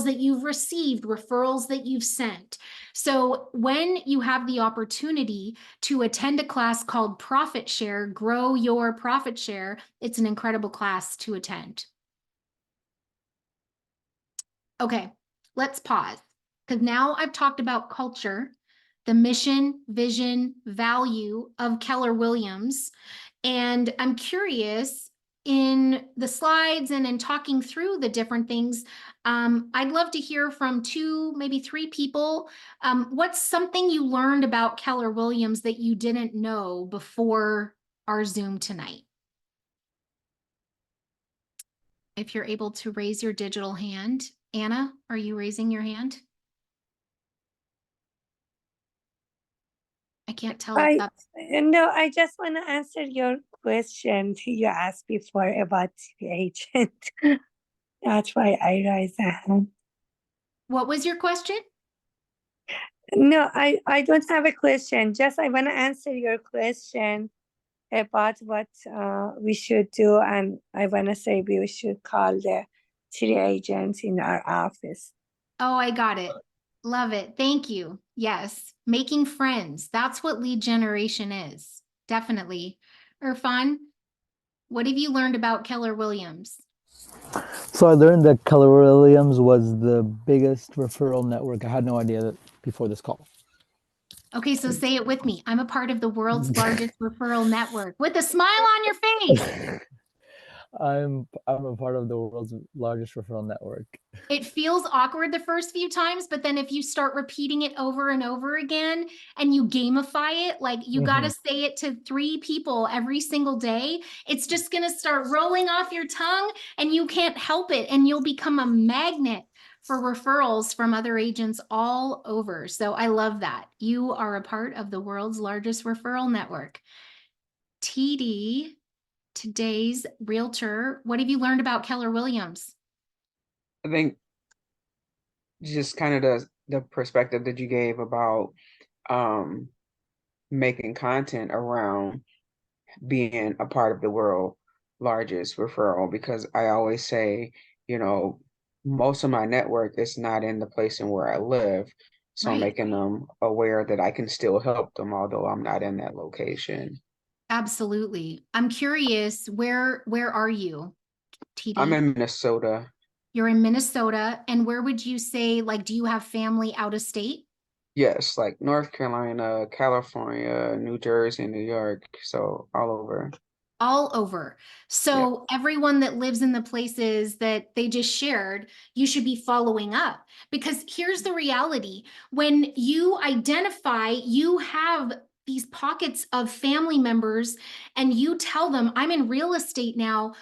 that you've received, referrals that you've sent. So when you have the opportunity to attend a class called Profit Share, Grow Your Profit Share, it's an incredible class to attend. Okay, let's pause, because now I've talked about culture, the mission, vision, value of Keller Williams. And I'm curious, in the slides and in talking through the different things, I'd love to hear from 2, maybe 3 people. What's something you learned about Keller Williams that you didn't know before our Zoom tonight? If you're able to raise your digital hand. Anna, are you raising your hand? I can't tell if that's... No, I just want to answer your question you asked before about the agent. That's why I raised a hand. What was your question? No, I don't have a question. Just I want to answer your question about what we should do. And I want to say we should call the 3 agents in our office. Oh, I got it. Love it. Thank you. Yes. Making friends. That's what lead generation is. Definitely. Irfan, what have you learned about Keller Williams? So I learned that Keller Williams was the biggest referral network. I had no idea that before this call. Okay, so say it with me. I'm a part of the world's largest referral network with a smile on your face. I'm a part of the world's largest referral network. It feels awkward the first few times, but then if you start repeating it over and over again and you gamify it, like you got to say it to 3 people every single day, it's just going to start rolling off your tongue and you can't help it. And you'll become a magnet for referrals from other agents all over. So I love that. You are a part of the world's largest referral network. TD, today's realtor, what have you learned about Keller Williams? I think just kind of the perspective that you gave about making content around being a part of the world's largest referral, because I always say, most of my network is not in the place in where I live. So I'm Right. making them aware that I can still help them, although I'm not in that location. Absolutely. I'm curious, where are you, I'm TD? in Minnesota. You're in Minnesota, and where would you say, like, do you have family out of state? Yes, like North Carolina, California, New Jersey, New York, so all over. All over. Yeah. So everyone that lives in the places that they just shared, you should be following up, because here's the reality. When you identify you have these pockets of family members and you tell them, I'm in real estate now,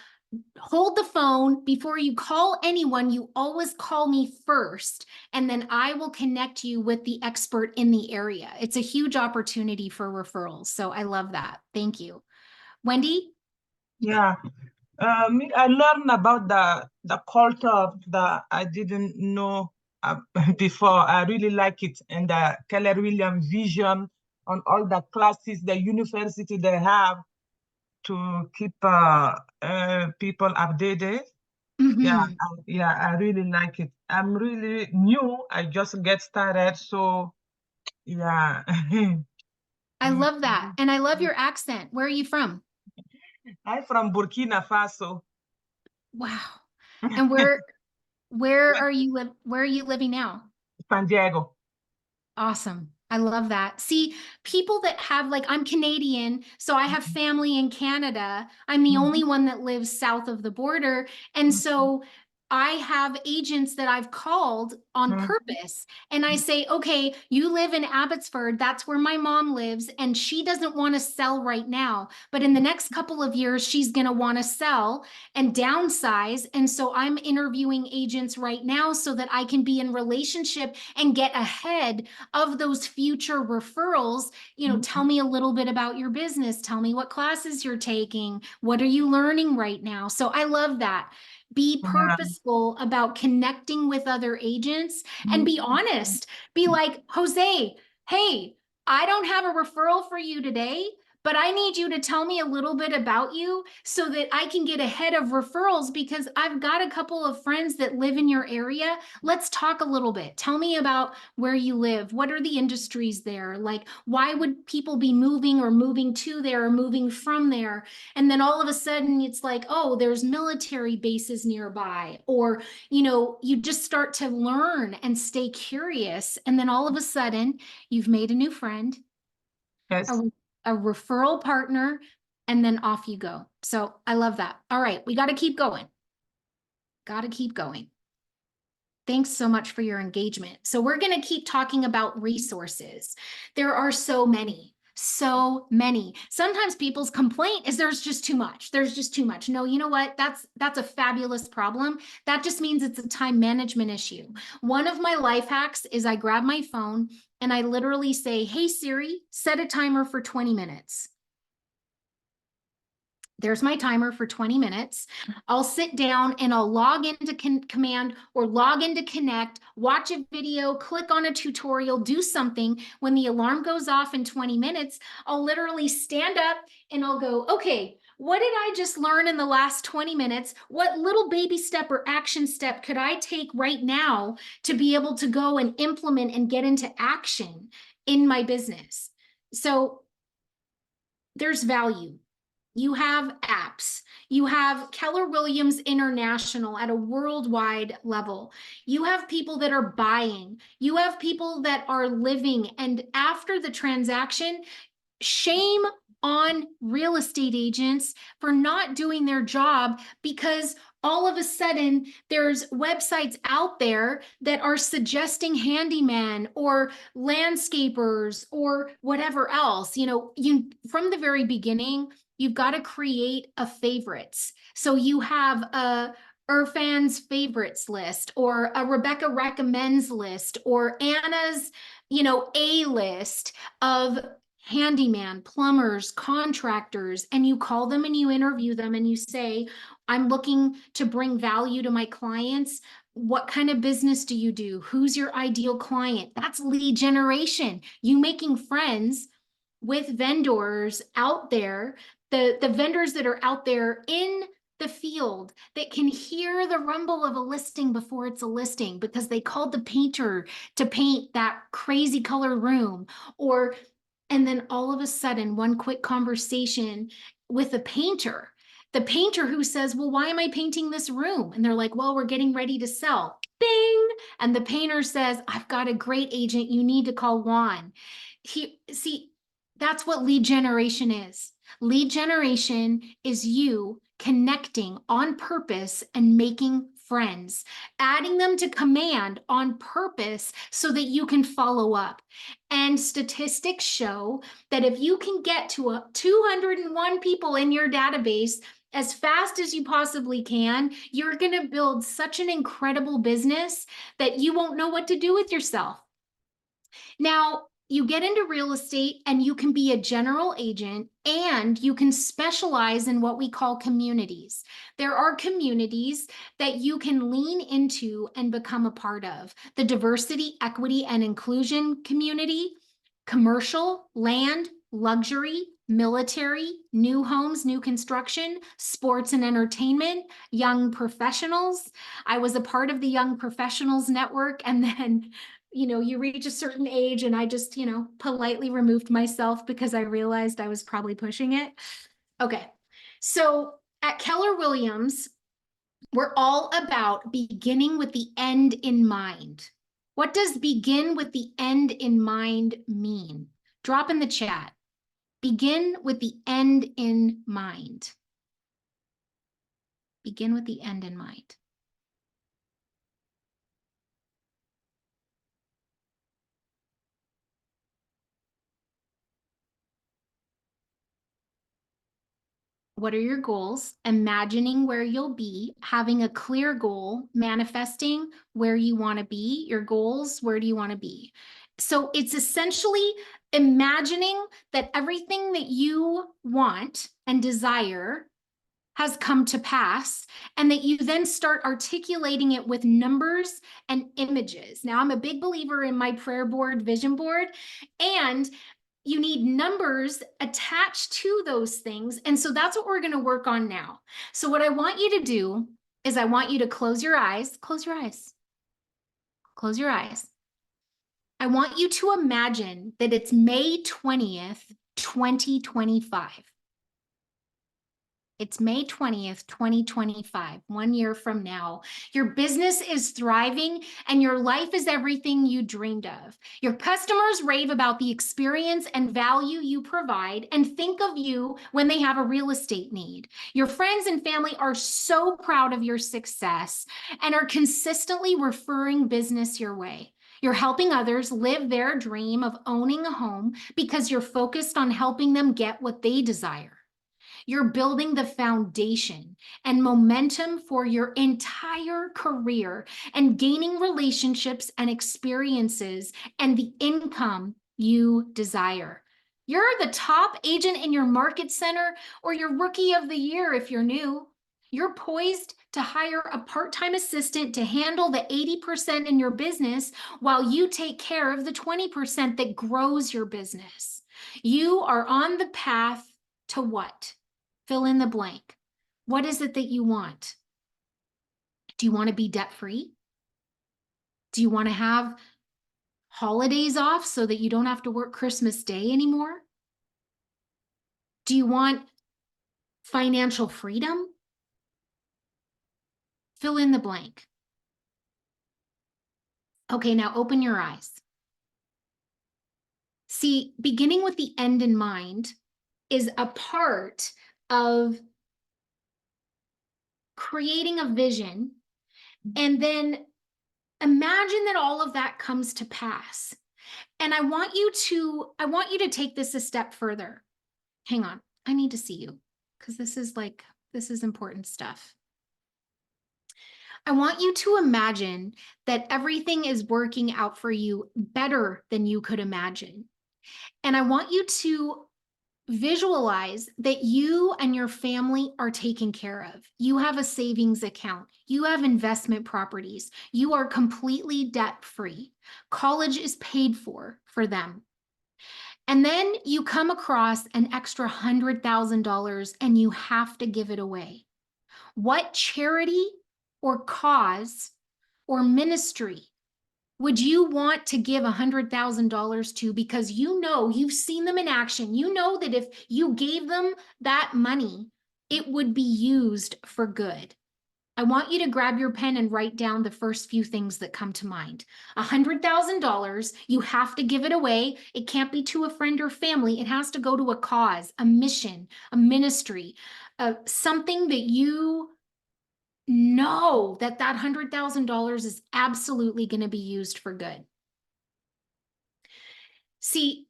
hold the phone before you call anyone. You always call me first, and then I will connect you with the expert in the area. It's a huge opportunity for referrals. So I love that. Thank you. Wendy? Yeah, I learned about the culture of the I didn't know before. I really like it, and the Keller Williams vision on all the classes, the university they have to keep people updated. Yeah, Mhm. I really like it. I'm really new. I just get started, so yeah. I love that. And I love your accent. Where are you from? I'm from Burkina Faso. Wow. And where are you where are you living now? San Diego. Awesome. I love that. See, people that have, like, I'm Canadian, so I have family in Canada. I'm the only one that lives south of the border. And so I have agents that I've called on purpose. And I say, okay, you live in Abbotsford. That's where my mom lives. And she doesn't want to sell right now. But in the next couple of years, she's going to want to sell and downsize. And so I'm interviewing agents right now so that I can be in relationship and get ahead of those future referrals. Tell me a little bit about your business. Tell me what classes you're taking. What are you learning right now? So I love that. Be purposeful about connecting with other agents and be honest. Be like, Jose, hey, I don't have a referral for you today, but I need you to tell me a little bit about you so that I can get ahead of referrals, because I've got a couple of friends that live in your area. Let's talk a little bit. Tell me about where you live. What are the industries there? Like, why would people be moving or moving to there or moving from there? And then all of a sudden it's like, oh, there's military bases nearby. Or, you just start to learn and stay curious. And then all of a sudden you've made a new friend, Yes. a referral partner, and then off you go. So I love that. All right, we got to keep going. Got to keep going. Thanks so much for your engagement. So we're going to keep talking about resources. There are so many. So many. Sometimes people's complaint is there's just too much. There's just too much. No, you know what? That's a fabulous problem. That just means it's a time management issue. One of my life hacks is I grab my phone and I literally say, hey Siri, set a timer for 20 minutes. There's my timer for 20 minutes. I'll sit down and I'll log into Command or log into Connect, watch a video, click on a tutorial, do something. When the alarm goes off in 20 minutes, I'll literally stand up and I'll go, okay, what did I just learn in the last 20 minutes? What little baby step or action step could I take right now to be able to go and implement and get into action in my business? So there's value. You have apps. You have Keller Williams International at a worldwide level. You have people that are buying. You have people that are living. And after the transaction, shame on real estate agents for not doing their job, because all of a sudden there's websites out there that are suggesting handyman or landscapers or whatever else. From the very beginning, you've got to create a favorites. So you have a Irfan's favorites list or a Rebecca recommends list or Anna's, A list of handyman, plumbers, contractors, and you call them and you interview them and you say, I'm looking to bring value to my clients. What kind of business do you do? Who's your ideal client? That's lead generation. You making friends with vendors out there, the vendors that are out there in the field that can hear the rumble of a listing before it's a listing because they called the painter to paint that crazy color room, or And then all of a sudden, one quick conversation with a painter, the painter who says, well, why am I painting this room? And they're like, well, we're getting ready to sell. Bing. And the painter says, I've got a great agent. You need to call Juan. See, that's what lead generation is. Lead generation is you connecting on purpose and making friends, adding them to command on purpose so that you can follow up. And statistics show that if you can get to 201 people in your database as fast as you possibly can, you're going to build such an incredible business that you won't know what to do with yourself. Now, you get into real estate and you can be a general agent and you can specialize in what we call communities. There are communities that you can lean into and become a part of. The diversity, equity, and inclusion community, commercial, land, luxury, military, new homes, new construction, sports and entertainment, young professionals. I was a part of the Young Professionals Network, and then you reach a certain age and I just, politely removed myself because I realized I was probably pushing it. Okay. So at Keller Williams, we're all about beginning with the end in mind. What does begin with the end in mind mean? Drop in the chat. Begin with the end in mind. Begin with the end in mind. What are your goals? Imagining where you'll be, having a clear goal, manifesting where you want to be, your goals, where do you want to be? So it's essentially imagining that everything that you want and desire has come to pass, and that you then start articulating it with numbers and images. Now, I'm a big believer in my prayer board, vision board, and you need numbers attached to those things. And so that's what we're going to work on now. So what I want you to do is I want you to close your eyes, close your eyes, close your eyes. I want you to imagine that it's May 20th, 2025. It's May 20th, 2025, 1 year from now. Your business is thriving and your life is everything you dreamed of. Your customers rave about the experience and value you provide and think of you when they have a real estate need. Your friends and family are so proud of your success and are consistently referring business your way. You're helping others live their dream of owning a home because you're focused on helping them get what they desire. You're building the foundation and momentum for your entire career and gaining relationships and experiences and the income you desire. You're the top agent in your market center or your rookie of the year if you're new. You're poised to hire a part-time assistant to handle the 80% in your business while you take care of the 20% that grows your business. You are on the path to what? Fill in the blank. What is it that you want? Do you want to be debt-free? Do you want to have holidays off so that you don't have to work Christmas Day anymore? Do you want financial freedom? Fill in the blank. Okay, now open your eyes. See, beginning with the end in mind is a part of creating a vision, and then imagine that all of that comes to pass. And I want you to take this a step further. Hang on, I need to see you because this is important stuff. I want you to imagine that everything is working out for you better than you could imagine. And I want you to visualize that you and your family are taken care of. You have a savings account. You have investment properties. You are completely debt-free. College is paid for them. And then you come across an extra $100,000 and you have to give it away. What charity or cause or ministry would you want to give $100,000 to, because you know, you've seen them in action. You know that if you gave them that money, it would be used for good. I want you to grab your pen and write down the first few things that come to mind. $100,000, you have to give it away. It can't be to a friend or family. It has to go to a cause, a mission, a ministry, something that you know that $100,000 is absolutely going to be used for good. See,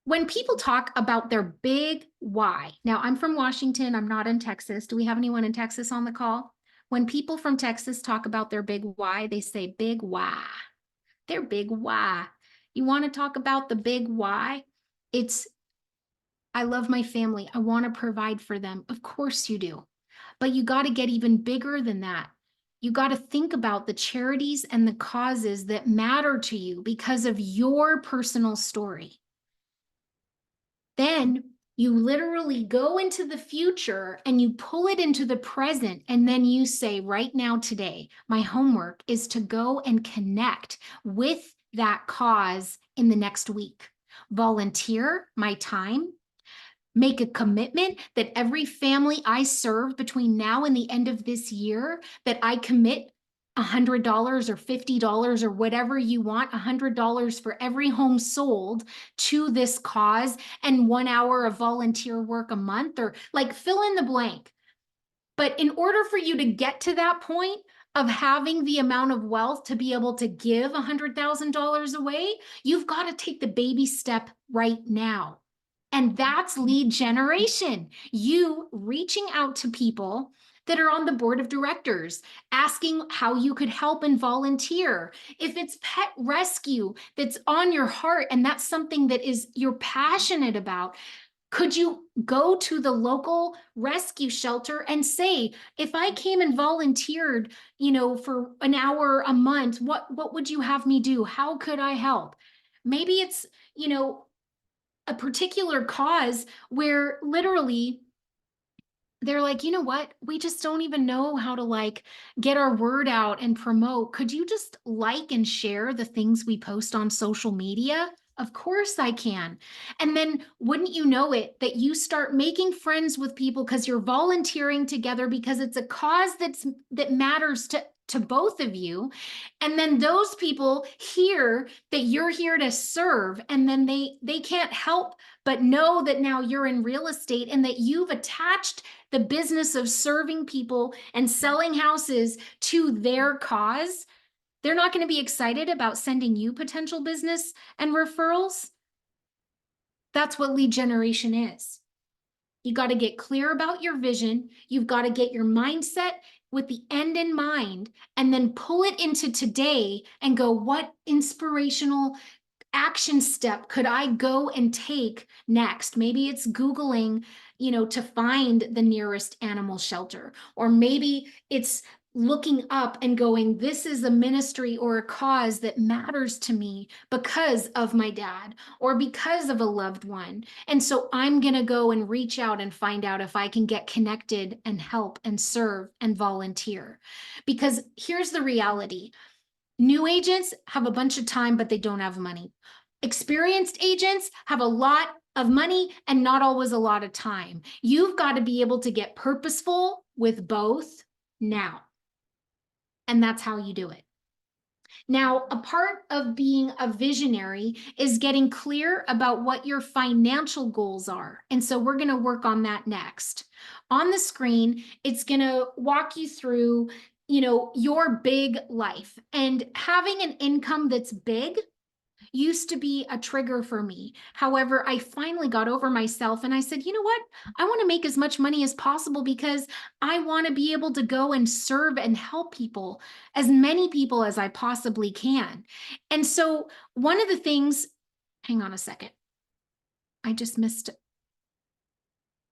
when people talk about their big why, now I'm from Washington, I'm not in Texas. Do we have anyone in Texas on the call? When people from Texas talk about their big why, they say big why. Their big why. You want to talk about the big why? It's, I love my family. I want to provide for them. Of course you do. But you got to get even bigger than that. You got to think about the charities and the causes that matter to you because of your personal story. Then you literally go into the future and you pull it into the present. And then you say, right now, today, my homework is to go and connect with that cause in the next week. Volunteer my time. Make a commitment that every family I serve between now and the end of this year, that I commit $100 or $50 or whatever you want, $100 for every home sold to this cause, and 1 hour of volunteer work a month, or like fill in the blank. But in order for you to get to that point of having the amount of wealth to be able to give $100,000 away, you've got to take the baby step right now. And that's lead generation. You reaching out to people that are on the board of directors, asking how you could help and volunteer. If it's pet rescue that's on your heart and that's something that is you're passionate about, could you go to the local rescue shelter and say, if I came and volunteered, for an hour a month, what would you have me do? How could I help? Maybe it's, a particular cause where literally they're like, you know what? We just don't even know how to get our word out and promote. Could you just like and share the things we post on social media? Of course I can. And then wouldn't you know it, that you start making friends with people because you're volunteering together because it's a cause that matters to both of you. And then those people hear that you're here to serve, and then they can't help but know that now you're in real estate and that you've attached the business of serving people and selling houses to their cause. They're not going to be excited about sending you potential business and referrals. That's what lead generation is. You got to get clear about your vision. You've got to get your mindset with the end in mind, and then pull it into today and go, what inspirational action step could I go and take next? Maybe it's Googling, to find the nearest animal shelter, or maybe it's looking up and going, this is a ministry or a cause that matters to me because of my dad or because of a loved one. And so I'm going to go and reach out and find out if I can get connected and help and serve and volunteer. Because here's the reality. New agents have a bunch of time, but they don't have money. Experienced agents have a lot of money and not always a lot of time. You've got to be able to get purposeful with both now. And that's how you do it. Now, a part of being a visionary is getting clear about what your financial goals are. And so we're going to work on that next. On the screen, it's going to walk you through, your big life. And having an income that's big used to be a trigger for me. However, I finally got over myself and I said, you know what? I want to make as much money as possible because I want to be able to go and serve and help people, as many people as I possibly can. And so one of the things, hang on a second. I just missed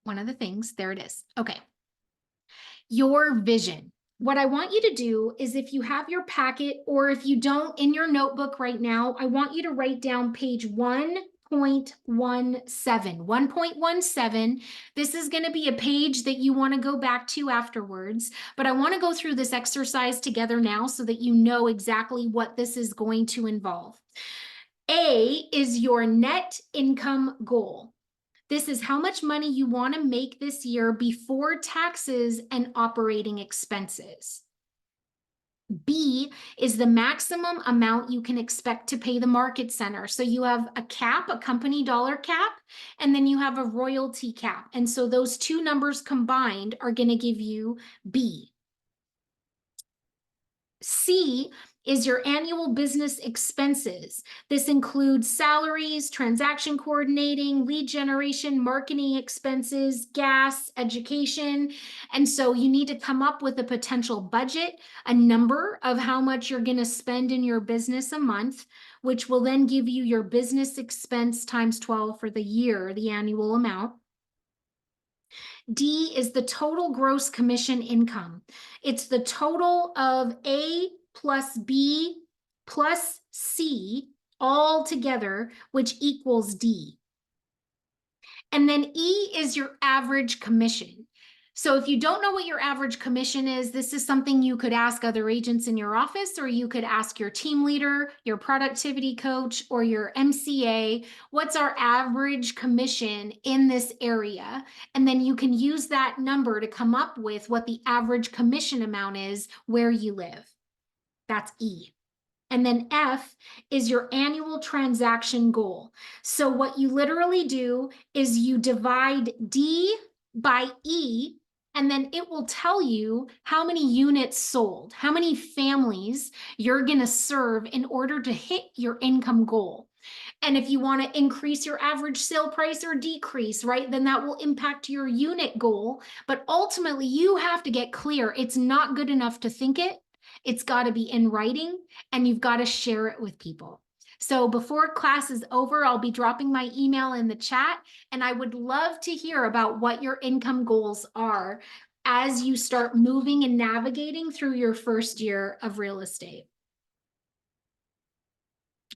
one of the things. There it is. Okay. Your vision. What I want you to do is, if you have your packet, or if you don't, in your notebook right now, I want you to write down page 1 1.17. This is going to be a page that you want to go back to afterwards, but I want to go through this exercise together now so that you know exactly what this is going to involve. A is your net income goal. This is how much money you want to make this year before taxes and operating expenses. B is the maximum amount you can expect to pay the market center. So you have a cap, a company dollar cap, and then you have a royalty cap. And so those two numbers combined are going to give you B. C is your annual business expenses. This includes salaries, transaction coordinating, lead generation, marketing expenses, gas, education. And so you need to come up with a potential budget, a number of how much you're going to spend in your business a month, which will then give you your business expense times 12 for the year, the annual amount. D is the total gross commission income. It's the total of A plus B plus C all together, which equals D. And then E is your average commission. So if you don't know what your average commission is, this is something you could ask other agents in your office, or you could ask your team leader, your productivity coach, or your MCA. What's our average commission in this area? And then you can use that number to come up with what the average commission amount is where you live. That's E. And then F is your annual transaction goal. So what you literally do is you divide D by E, and then it will tell you how many units sold, how many families you're going to serve in order to hit your income goal. And if you want to increase your average sale price or decrease, right, then that will impact your unit goal. But ultimately, you have to get clear. It's not good enough to think it. It's got to be in writing, and you've got to share it with people. So before class is over, I'll be dropping my email in the chat, and I would love to hear about what your income goals are as you start moving and navigating through your first year of real estate.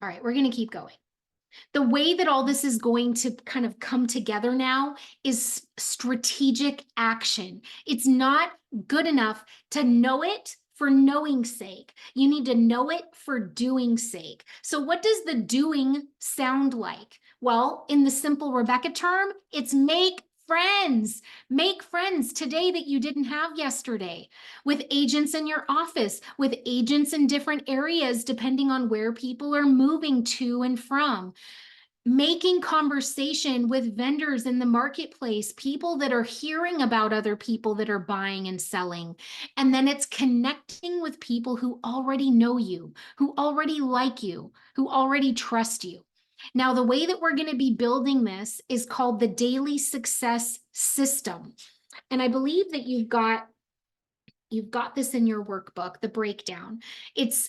All right, we're going to keep going. The way that all this is going to kind of come together now is strategic action. It's not good enough to know it for knowing's sake. You need to know it for doing's sake. So what does the doing sound like? Well, in the simple Rebecca term, it's make friends. Make friends today that you didn't have yesterday, with agents in your office, with agents in different areas, depending on where people are moving to and from. Making conversation with vendors in the marketplace, people that are hearing about other people that are buying and selling. And then it's connecting with people who already know you, who already like you, who already trust you. Now, the way that we're going to be building this is called the Daily Success System. And I believe that you've got this in your workbook, the breakdown. It's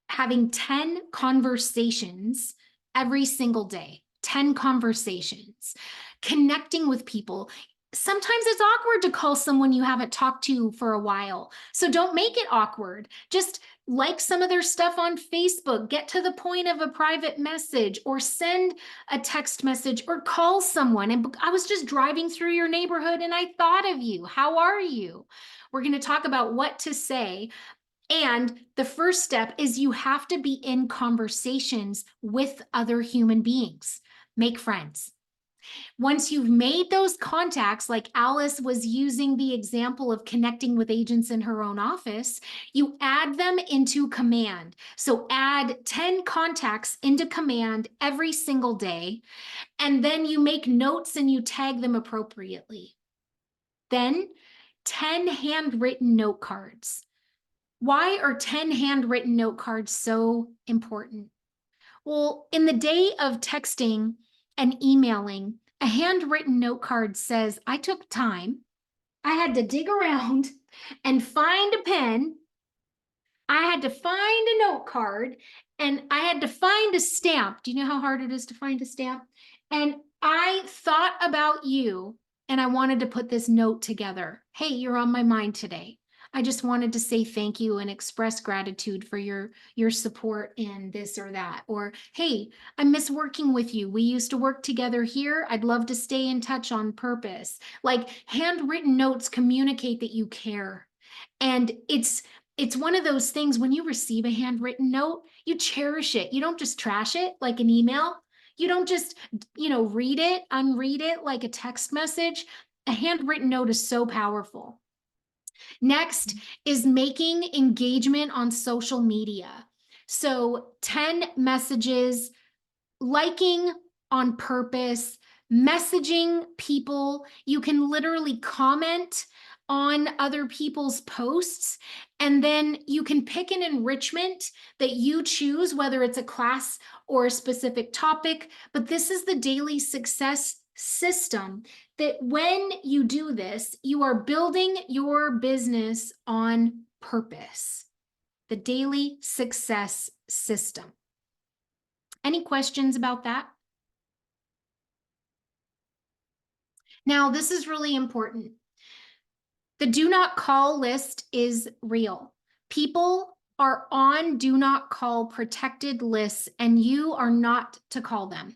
having 10 conversations every single day, 10 conversations, connecting with people. Sometimes it's awkward to call someone you haven't talked to for a while. So don't make it awkward. Just like some of their stuff on Facebook, get to the point of a private message, or send a text message, or call someone. And I was just driving through your neighborhood and I thought of you. How are you? We're going to talk about what to say. And the first step is you have to be in conversations with other human beings. Make friends. Once you've made those contacts, like Alice was using the example of connecting with agents in her own office, you add them into Command. So add 10 contacts into Command every single day, and then you make notes and you tag them appropriately. Then 10 handwritten note cards. Why are 10 handwritten note cards so important? Well, in the day of texting and emailing, a handwritten note card says, I took time, I had to dig around and find a pen, I had to find a note card, and I had to find a stamp. Do you know how hard it is to find a stamp? And I thought about you, and I wanted to put this note together. Hey, you're on my mind today. I just wanted to say thank you and express gratitude for your support in this or that. Or, hey, I miss working with you. We used to work together here. I'd love to stay in touch on purpose. Like, handwritten notes communicate that you care. And it's one of those things, when you receive a handwritten note, you cherish it. You don't just trash it like an email. You don't just, read it, unread it like a text message. A handwritten note is so powerful. Next is making engagement on social media. So 10 messages, liking on purpose, messaging people. You can literally comment on other people's posts, and then you can pick an enrichment that you choose, whether it's a class or a specific topic. But this is the daily success system, that when you do this, you are building your business on purpose. The daily success system. Any questions about that? Now, this is really important. The do not call list is real. People are on do not call protected lists, and you are not to call them.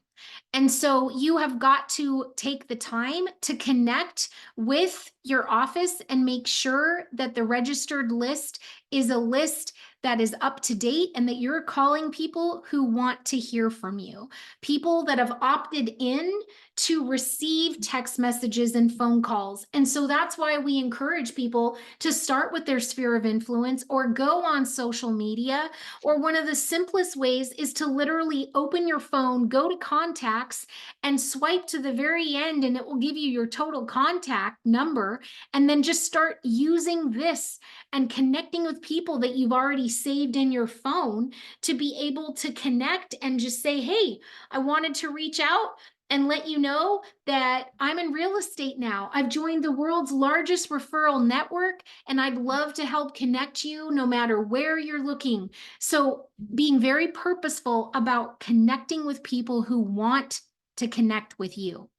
And so you have got to take the time to connect with your office and make sure that the registered list is a list that is up to date and that you're calling people who want to hear from you. People that have opted in to receive text messages and phone calls. And so that's why we encourage people to start with their sphere of influence or go on social media. Or one of the simplest ways is to literally open your phone, go to contacts, and swipe to the very end, and it will give you your total contact number. And then just start using this and connecting with people that you've already saved in your phone to be able to connect and just say, hey, I wanted to reach out and let you know that I'm in real estate now. I've joined the world's largest referral network, and I'd love to help connect you no matter where you're looking. So being very purposeful about connecting with people who want to connect with you.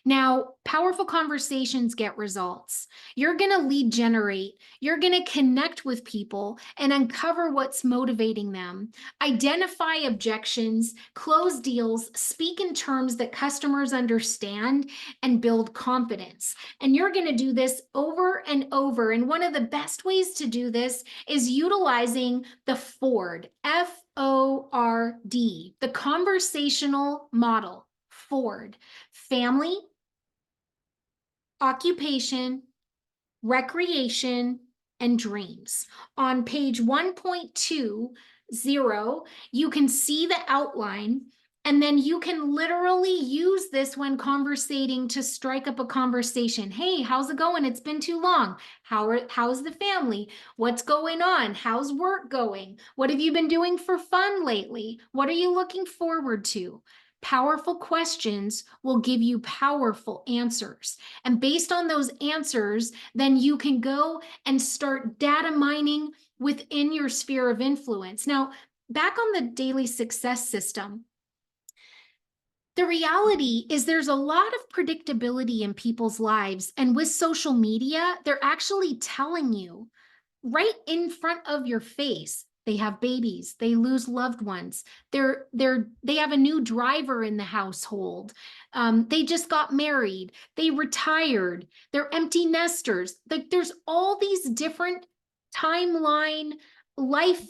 Now, powerful conversations get results. You're going to lead generate. You're going to connect with people and uncover what's motivating them. Identify objections, close deals, speak in terms that customers understand, and build confidence. And you're going to do this over and over. And one of the best ways to do this is utilizing the FORD, FORD, the conversational model. FORD, family, occupation, recreation, and dreams. On page 1.20, you can see the outline, and then you can literally use this when conversating to strike up a conversation. Hey, how's it going? It's been too long. How's the family? What's going on? How's work going? What have you been doing for fun lately? What are you looking forward to? Powerful questions will give you powerful answers. And based on those answers, then you can go and start data mining within your sphere of influence. Now, back on the daily success system, the reality is there's a lot of predictability in people's lives. And with social media, they're actually telling you right in front of your face, they have babies, they lose loved ones, they have a new driver in the household, they just got married, they retired, they're empty nesters. Like, there's all these different timeline life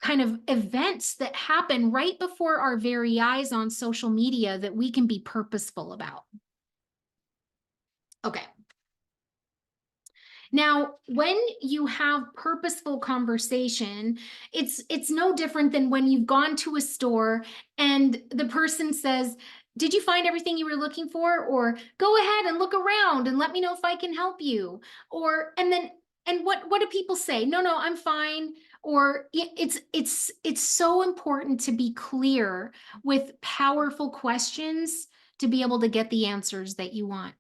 kind of events that happen right before our very eyes on social media that we can be purposeful about. Okay. Now, when you have purposeful conversation, it's no different than when you've gone to a store and the person says, did you find everything you were looking for? Or go ahead and look around and let me know if I can help you. Or, and what do people say? No, I'm fine. Or it's so important to be clear with powerful questions to be able to get the answers that you want.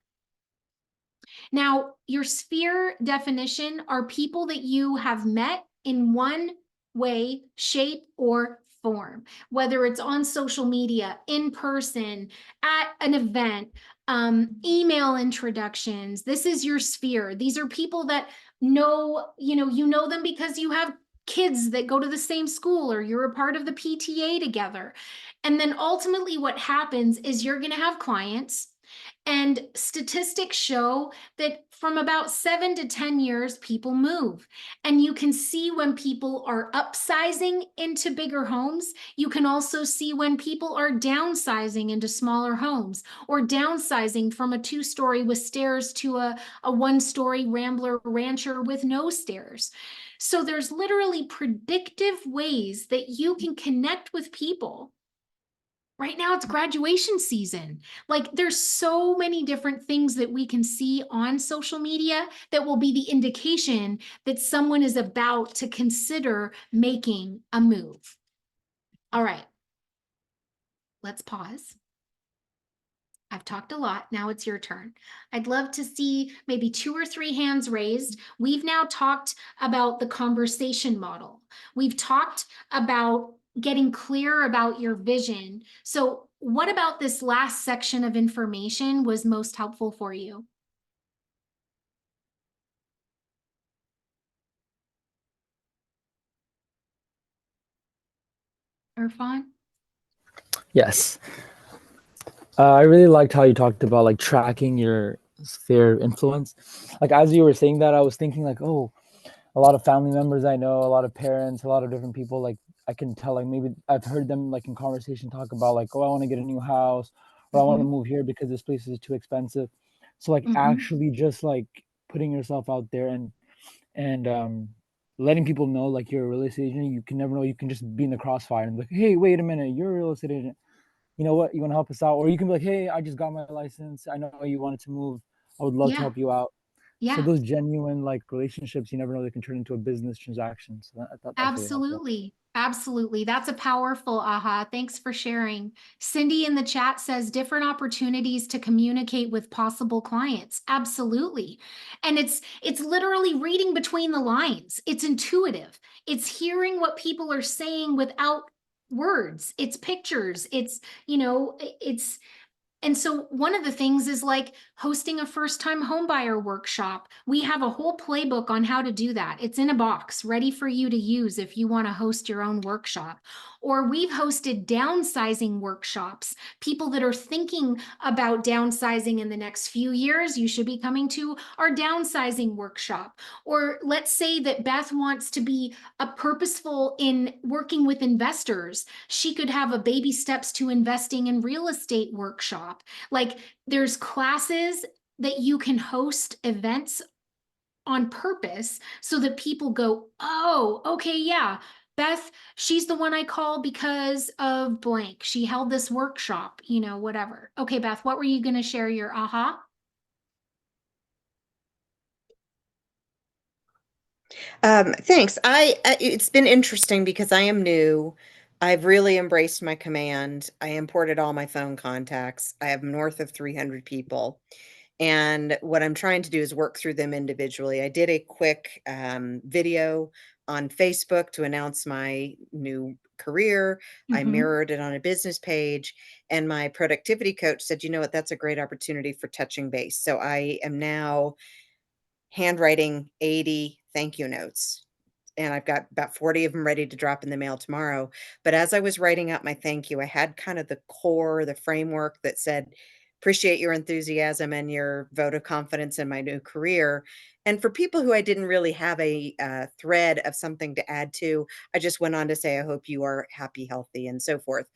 Now, your sphere definition are people that you have met in one way, shape, or form, whether it's on social media, in person, at an event, email introductions. This is your sphere. These are people that know, you know them because you have kids that go to the same school or you're a part of the PTA together. And then ultimately what happens is you're going to have clients, and statistics show that from about 7 to 10 years, people move. And you can see when people are upsizing into bigger homes. You can also see when people are downsizing into smaller homes, or downsizing from a 2-story with stairs to a 1-story Rambler Rancher with no stairs. So there's literally predictive ways that you can connect with people. Right now it's graduation season. Like, there's so many different things that we can see on social media that will be the indication that someone is about to consider making a move. All right, let's pause. I've talked a lot. Now it's your turn. I'd love to see maybe 2 or 3 hands raised. We've now talked about the conversation model. We've talked about getting clear about your vision. So what about this last section of information was most helpful for you? Irfan? Yes. I really liked how you talked about like tracking your sphere of influence. Like as you were saying that, I was thinking like, oh, a lot of family members I know, a lot of parents, a lot of different people, like I can tell, like maybe I've heard them like in conversation talk about like, oh, I want to get a new house, or I want to move here because this place is too expensive. So like actually just like putting yourself out there and letting people know like you're a real estate agent. You can never know, you can just be in the crossfire and be like, hey, wait a minute, you're a real estate agent. You know what? You want to help us out? Or you can be like, hey, I just got my license. I know you wanted to move. I would love to Yeah, help you out. So yeah. those genuine like relationships, you never know, they can turn into a business transaction. So I thought that's really helpful. Absolutely. Absolutely. That's a powerful aha. Thanks for sharing. Cindy in the chat says different opportunities to communicate with possible clients. Absolutely. And it's literally reading between the lines. It's intuitive. It's hearing what people are saying without words. It's pictures. It's and so one of the things is like hosting a first-time homebuyer workshop. We have a whole playbook on how to do that. It's in a box ready for you to use if you want to host your own workshop. Or we've hosted downsizing workshops. People that are thinking about downsizing in the next few years, you should be coming to our downsizing workshop. Or let's say that Beth wants to be a purposeful in working with investors. She could have a baby steps to investing in real estate workshop. Like, there's classes that you can host events on purpose so that people go, oh, okay, yeah, Beth, she's the one I call because of blank. She held this workshop, whatever. Okay, Beth, what were you going to share your aha? Thanks. It's been interesting because I am new. I've really embraced my command. I imported all my phone contacts. I have north of 300 people. And what I'm trying to do is work through them individually. I did a quick video on Facebook to announce my new career. I mirrored it on a business page, and my productivity coach said, you know what, that's a great opportunity for touching base. So I am now handwriting 80 thank you notes. And I've got about 40 of them ready to drop in the mail tomorrow. But as I was writing out my thank you, I had kind of the core, the framework that said, appreciate your enthusiasm and your vote of confidence in my new career. And for people who I didn't really have a thread of something to add to, I just went on to say, I hope you are happy, healthy, and so forth.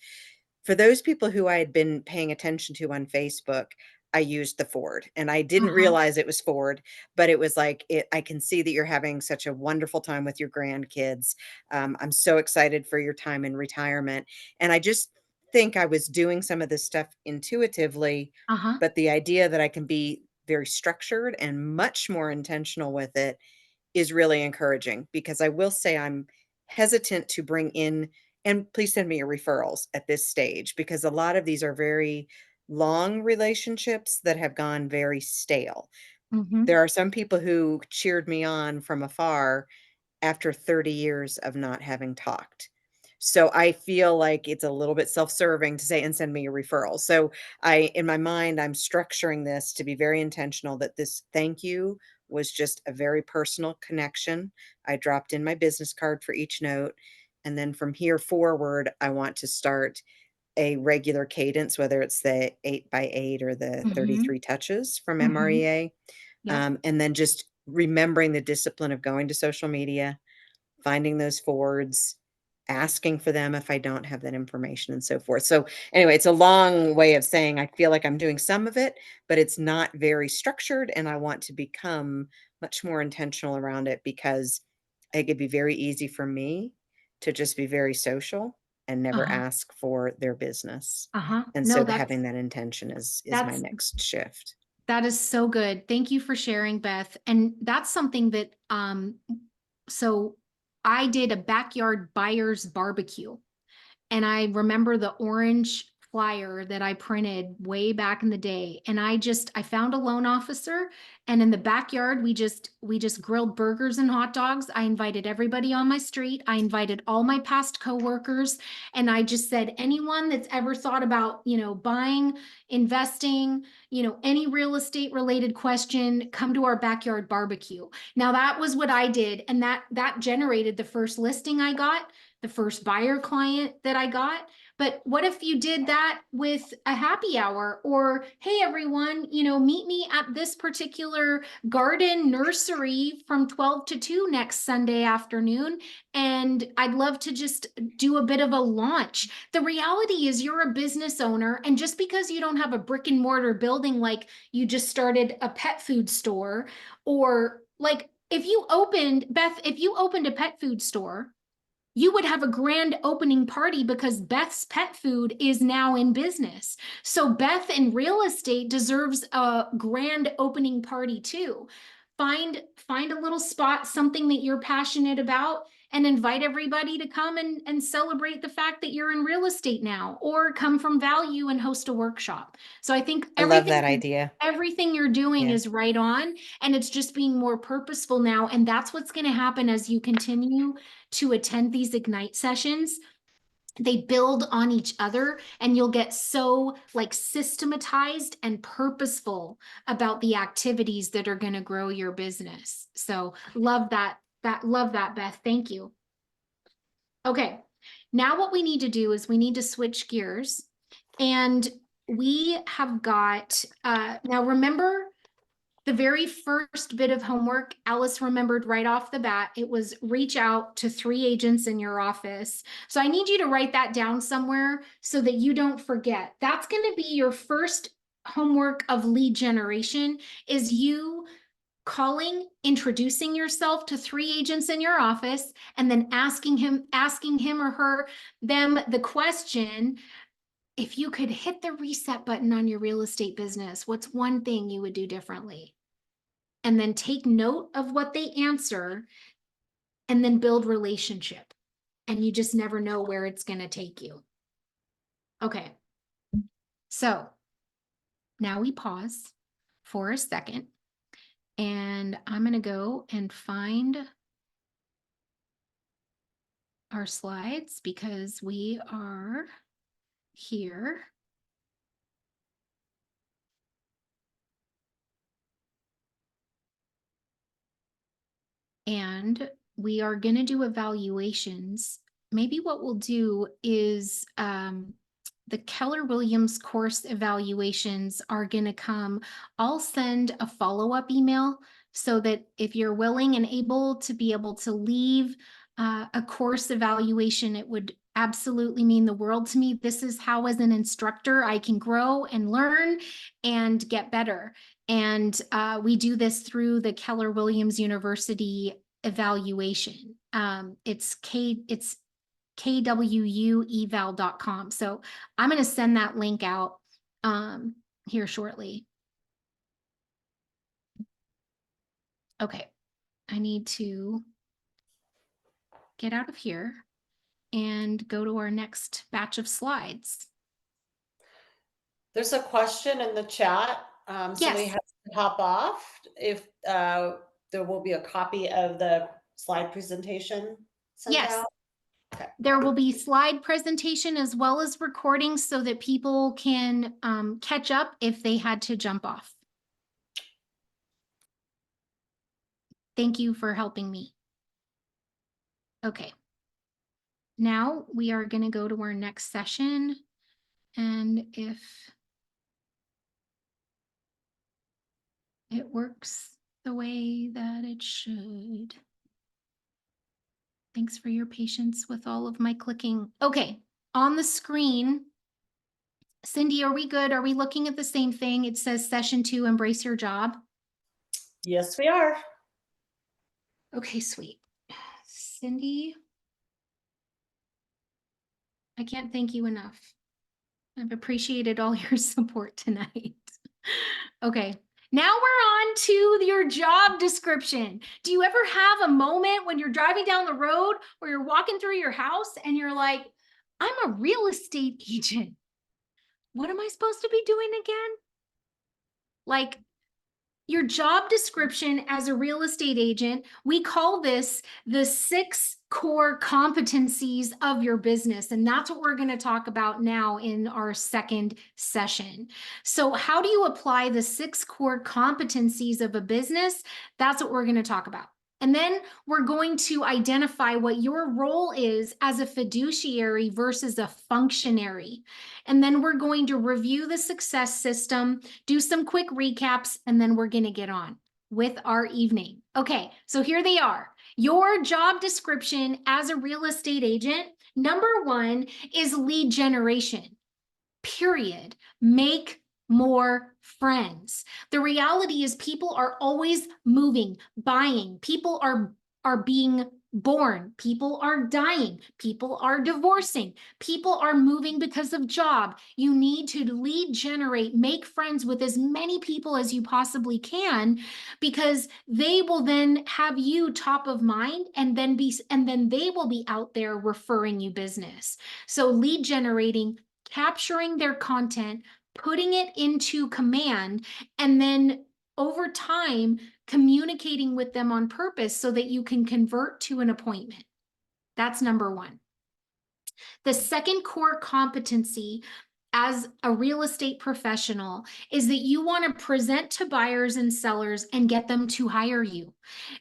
For those people who I had been paying attention to on Facebook, I used the Ford, and I didn't realize it was Ford, but it was like, I can see that you're having such a wonderful time with your grandkids. I'm so excited for your time in retirement. And I just think I was doing some of this stuff intuitively, but the idea that I can be very structured and much more intentional with it is really encouraging, because I will say I'm hesitant to bring in, and please send me your referrals at this stage, because a lot of these are very long relationships that have gone very stale. There are some people who cheered me on from afar after 30 years of not having talked. So I feel like it's a little bit self-serving to say, and send me a referral. So in my mind, I'm structuring this to be very intentional that this thank you was just a very personal connection. I dropped in my business card for each note. And then from here forward, I want to start a regular cadence, whether it's the 8x8 or the Mhm. 33 touches from Mhm. MREA. Yep. And then just remembering the discipline of going to social media, finding those forwards, asking for them if I don't have that information, and so forth. So anyway, it's a long way of saying I feel like I'm doing some of it, but it's not very structured, and I want to become much more intentional around it because it could be very easy for me to just be very social and never Uh-huh. ask for their business. Uh-huh. And No, so having that intention is my that's next shift. that is so good. Thank you for sharing, Beth. And that's something that so I did a backyard buyer's barbecue. And I remember the orange flyer that I printed way back in the day. And I found a loan officer, and in the backyard, we just grilled burgers and hot dogs. I invited everybody on my street. I invited all my past coworkers. And I just said, anyone that's ever thought about, buying, investing, any real estate related question, come to our backyard barbecue. Now that was what I did. And that generated the first listing I got, the first buyer client that I got. But what if you did that with a happy hour, or, hey, everyone, meet me at this particular garden nursery from 12 to 2 next Sunday afternoon. And I'd love to just do a bit of a launch. The reality is you're a business owner. And just because you don't have a brick and mortar building, like you just started a pet food store, or like if you opened a pet food store, you would have a grand opening party because Beth's Pet Food is now in business. So Beth in real estate deserves a grand opening party too. Find a little spot, something that you're passionate about, and invite everybody to come and celebrate the fact that you're in real estate now, or come from Value and host a workshop. So I think I love that idea. everything you're doing Yeah. is right on, and it's just being more purposeful now. And that's what's going to happen as you continue to attend these Ignite sessions. They build on each other, and you'll get so systematized and purposeful about the activities that are going to grow your business. So love that, Beth. Thank you. Okay. Now what we need to do is we need to switch gears, and we have got, now remember, the very first bit of homework, Alice remembered right off the bat, it was reach out to 3 agents in your office. So I need you to write that down somewhere so that you don't forget. That's going to be your first homework of lead generation, is you calling, introducing yourself to 3 agents in your office, and then asking him or them the question, if you could hit the reset button on your real estate business, what's one thing you would do differently? And then take note of what they answer, and then build relationship. And you just never know where it's going to take you. Okay. So now we pause for a second, and I'm going to go and find our slides because we are here. And we are going to do evaluations. Maybe what we'll do is the Keller Williams course evaluations are going to come. I'll send a follow-up email so that if you're willing and able to leave a course evaluation, it would absolutely mean the world to me. This is how, as an instructor, I can grow and learn and get better. And we do this through the Keller Williams University evaluation. It's kwueval.com. So I'm going to send that link out here shortly. Okay, I need to get out of here and go to our next batch of slides. There's a question in the chat. Somebody Yes. has to hop off. If there will be a copy of the slide presentation sent Yes. out. There will be slide presentation as well as recordings so that people can catch up if they had to jump off. Thank you for helping me. Okay. Now we are going to go to our next session. And if it works the way that it should. Thanks for your patience with all of my clicking. Okay, on the screen, Cindy, are we good? Are we looking at the same thing? It says session 2, embrace your job. Yes, we are. Okay, sweet. Cindy, I can't thank you enough. I've appreciated all your support tonight. Okay, now we're on to your job description. Do you ever have a moment when you're driving down the road or you're walking through your house and you're like, I'm a real estate agent. What am I supposed to be doing again? Like, your job description as a real estate agent, we call this the 6 core competencies of your business. And that's what we're going to talk about now in our second session. So how do you apply the 6 core competencies of a business? That's what we're going to talk about. And then we're going to identify what your role is as a fiduciary versus a functionary. And then we're going to review the success system, do some quick recaps, and then we're going to get on with our evening. Okay, so here they are. Your job description as a real estate agent, number 1 is lead generation, period. Make more friends. The reality is people are always moving, buying. People are being born. People are dying. People are divorcing. People are moving because of job. You need to lead generate, make friends with as many people as you possibly can, because they will then have you top of mind, and then they will be out there referring you business. So lead generating, capturing their content, putting it into command, and then over time, communicating with them on purpose so that you can convert to an appointment. That's number 1. The second core competency as a real estate professional is that you want to present to buyers and sellers and get them to hire you.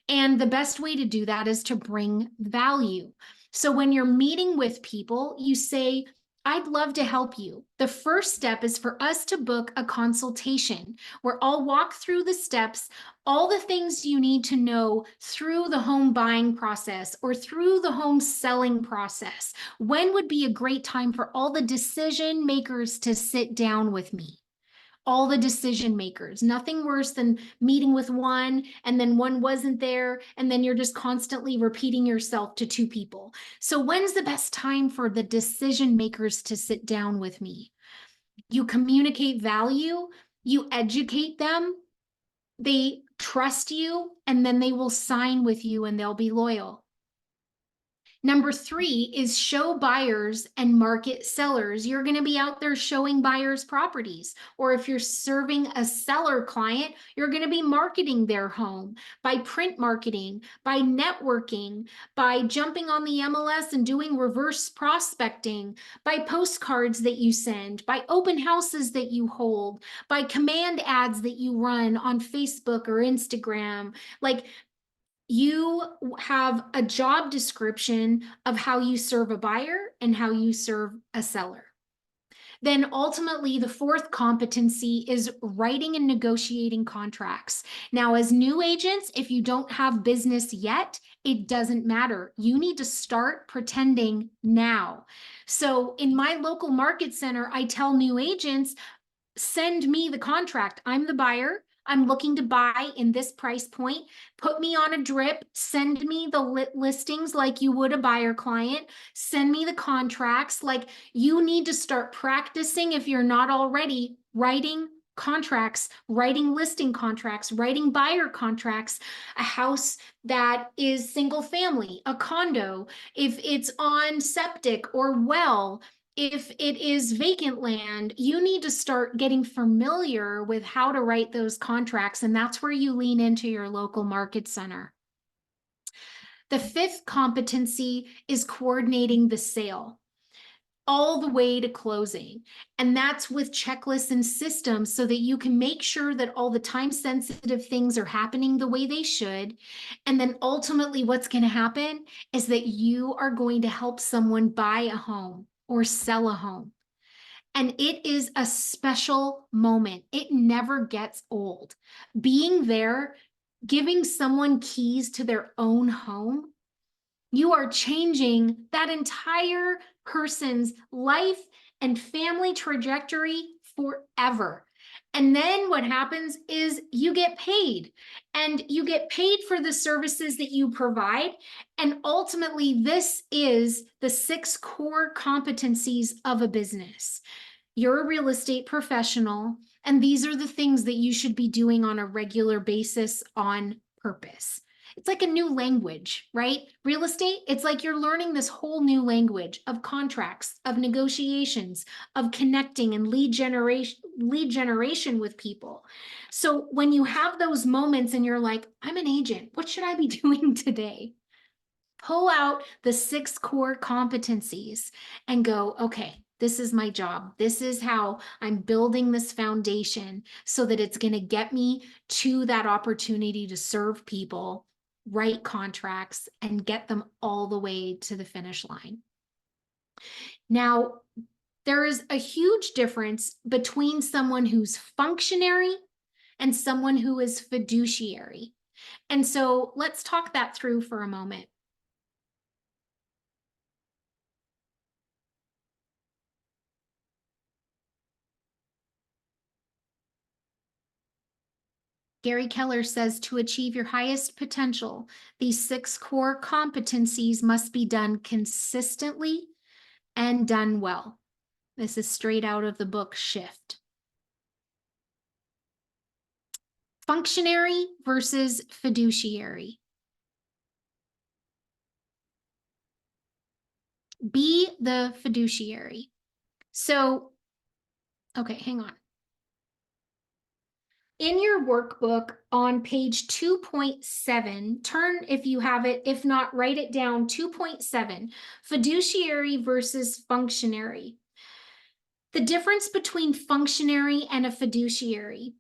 And the best way to do that is to bring value. So when you're meeting with people, you say, I'd love to help you. The first step is for us to book a consultation where I'll walk through the steps, all the things you need to know through the home buying process or through the home selling process. When would be a great time for all the decision makers to sit down with me? All the decision makers. Nothing worse than meeting with one and then one wasn't there, and then you're just constantly repeating yourself to 2 people. So when's the best time for the decision makers to sit down with me? You communicate value, you educate them, they trust you, and then they will sign with you and they'll be loyal. Number 3 is show buyers and market sellers. You're going to be out there showing buyers properties. Or if you're serving a seller client, you're going to be marketing their home by print marketing, by networking, by jumping on the MLS and doing reverse prospecting, by postcards that you send, by open houses that you hold, by command ads that you run on Facebook or Instagram. Like, you have a job description of how you serve a buyer and how you serve a seller. Then ultimately, the 4th competency is writing and negotiating contracts. Now, as new agents, if you don't have business yet, it doesn't matter. You need to start pretending now. So in my local market center, I tell new agents, send me the contract. I'm the buyer. I'm looking to buy in this price point. Put me on a drip. Send me the listings like you would a buyer client. Send me the contracts. Like, you need to start practicing, if you're not already, writing contracts, writing listing contracts, writing buyer contracts, a house that is single family, a condo, if it's on septic or well, if it is vacant land, you need to start getting familiar with how to write those contracts. And that's where you lean into your local market center. The fifth competency is coordinating the sale all the way to closing. And that's with checklists and systems so that you can make sure that all the time sensitive things are happening the way they should. And then ultimately what's going to happen is that you are going to help someone buy a home or sell a home. And it is a special moment. It never gets old. Being there, giving someone keys to their own home, you are changing that entire person's life and family trajectory forever. And then what happens is you get paid, and you get paid for the services that you provide. And ultimately, this is the 6 core competencies of a business. You're a real estate professional, and these are the things that you should be doing on a regular basis on purpose. It's like a new language, right? Real estate, it's like you're learning this whole new language of contracts, of negotiations, of connecting and lead generation with people. So when you have those moments and you're like, I'm an agent, what should I be doing today? Pull out the 6 core competencies and go, okay, this is my job. This is how I'm building this foundation so that it's going to get me to that opportunity to serve people, write contracts, and get them all the way to the finish line. Now, there is a huge difference between someone who's functionary and someone who is fiduciary. And so let's talk that through for a moment. Gary Keller says to achieve your highest potential, these 6 core competencies must be done consistently and done well. This is straight out of the book Shift. Functionary versus fiduciary. Be the fiduciary. So, okay, hang on. In your workbook on page 2.7, turn if you have it, if not, write it down, 2.7, fiduciary versus functionary. The difference between functionary and a fiduciary.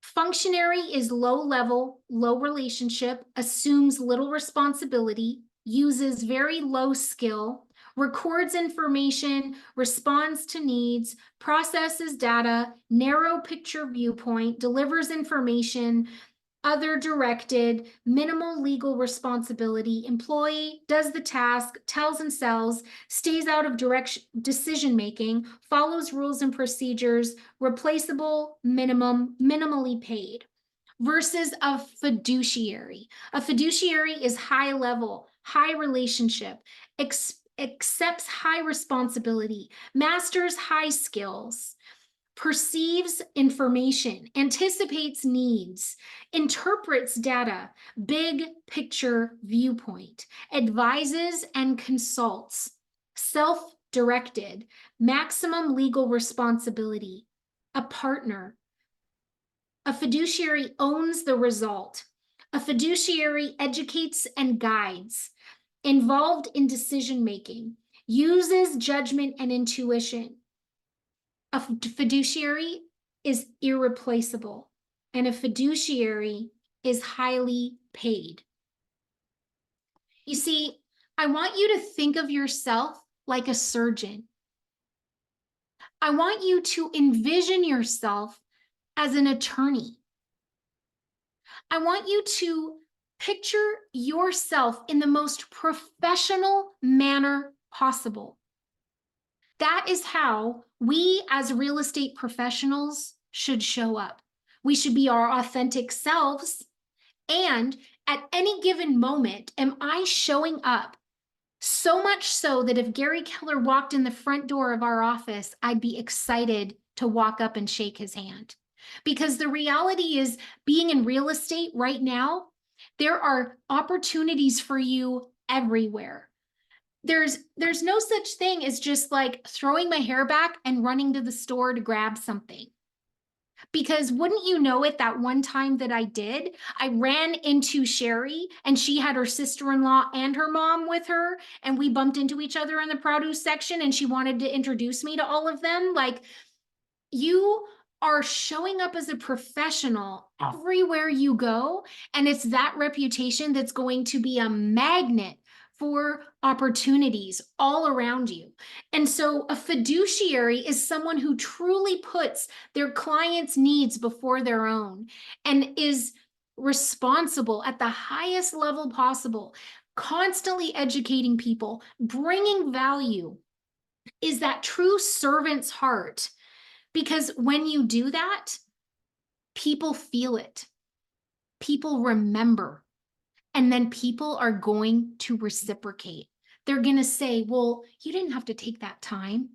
Functionary is low level, low relationship, assumes little responsibility, uses very low skill, records information, responds to needs, processes data, narrow picture viewpoint, delivers information, other directed, minimal legal responsibility, employee, does the task, tells and sells, stays out of decision making, follows rules and procedures, replaceable, minimally paid. Versus a fiduciary. A fiduciary is high level, high relationship, accepts high responsibility, masters high skills, perceives information, anticipates needs, interprets data, big picture viewpoint, advises and consults, self-directed, maximum legal responsibility, a partner. A fiduciary owns the result. A fiduciary educates and guides, involved in decision-making, uses judgment and intuition. A fiduciary is irreplaceable, and a fiduciary is highly paid. You see, I want you to think of yourself like a surgeon. I want you to envision yourself as an attorney. I want you to picture yourself in the most professional manner possible. That is how we as real estate professionals should show up. We should be our authentic selves. And at any given moment, am I showing up so much so that if Gary Keller walked in the front door of our office, I'd be excited to walk up and shake his hand? Because the reality is, being in real estate right now, there are opportunities for you everywhere. There's no such thing as just like throwing my hair back and running to the store to grab something. Because wouldn't you know it, that one time that I did, I ran into Sherry and she had her sister-in-law and her mom with her, and we bumped into each other in the produce section and she wanted to introduce me to all of them. Like, you are showing up as a professional everywhere you go, and it's that reputation that's going to be a magnet for opportunities all around you. And so a fiduciary is someone who truly puts their clients' needs before their own and is responsible at the highest level possible, constantly educating people, bringing value, is that true servant's heart. Because when you do that, people feel it, people remember, and then people are going to reciprocate. They're going to say, well, you didn't have to take that time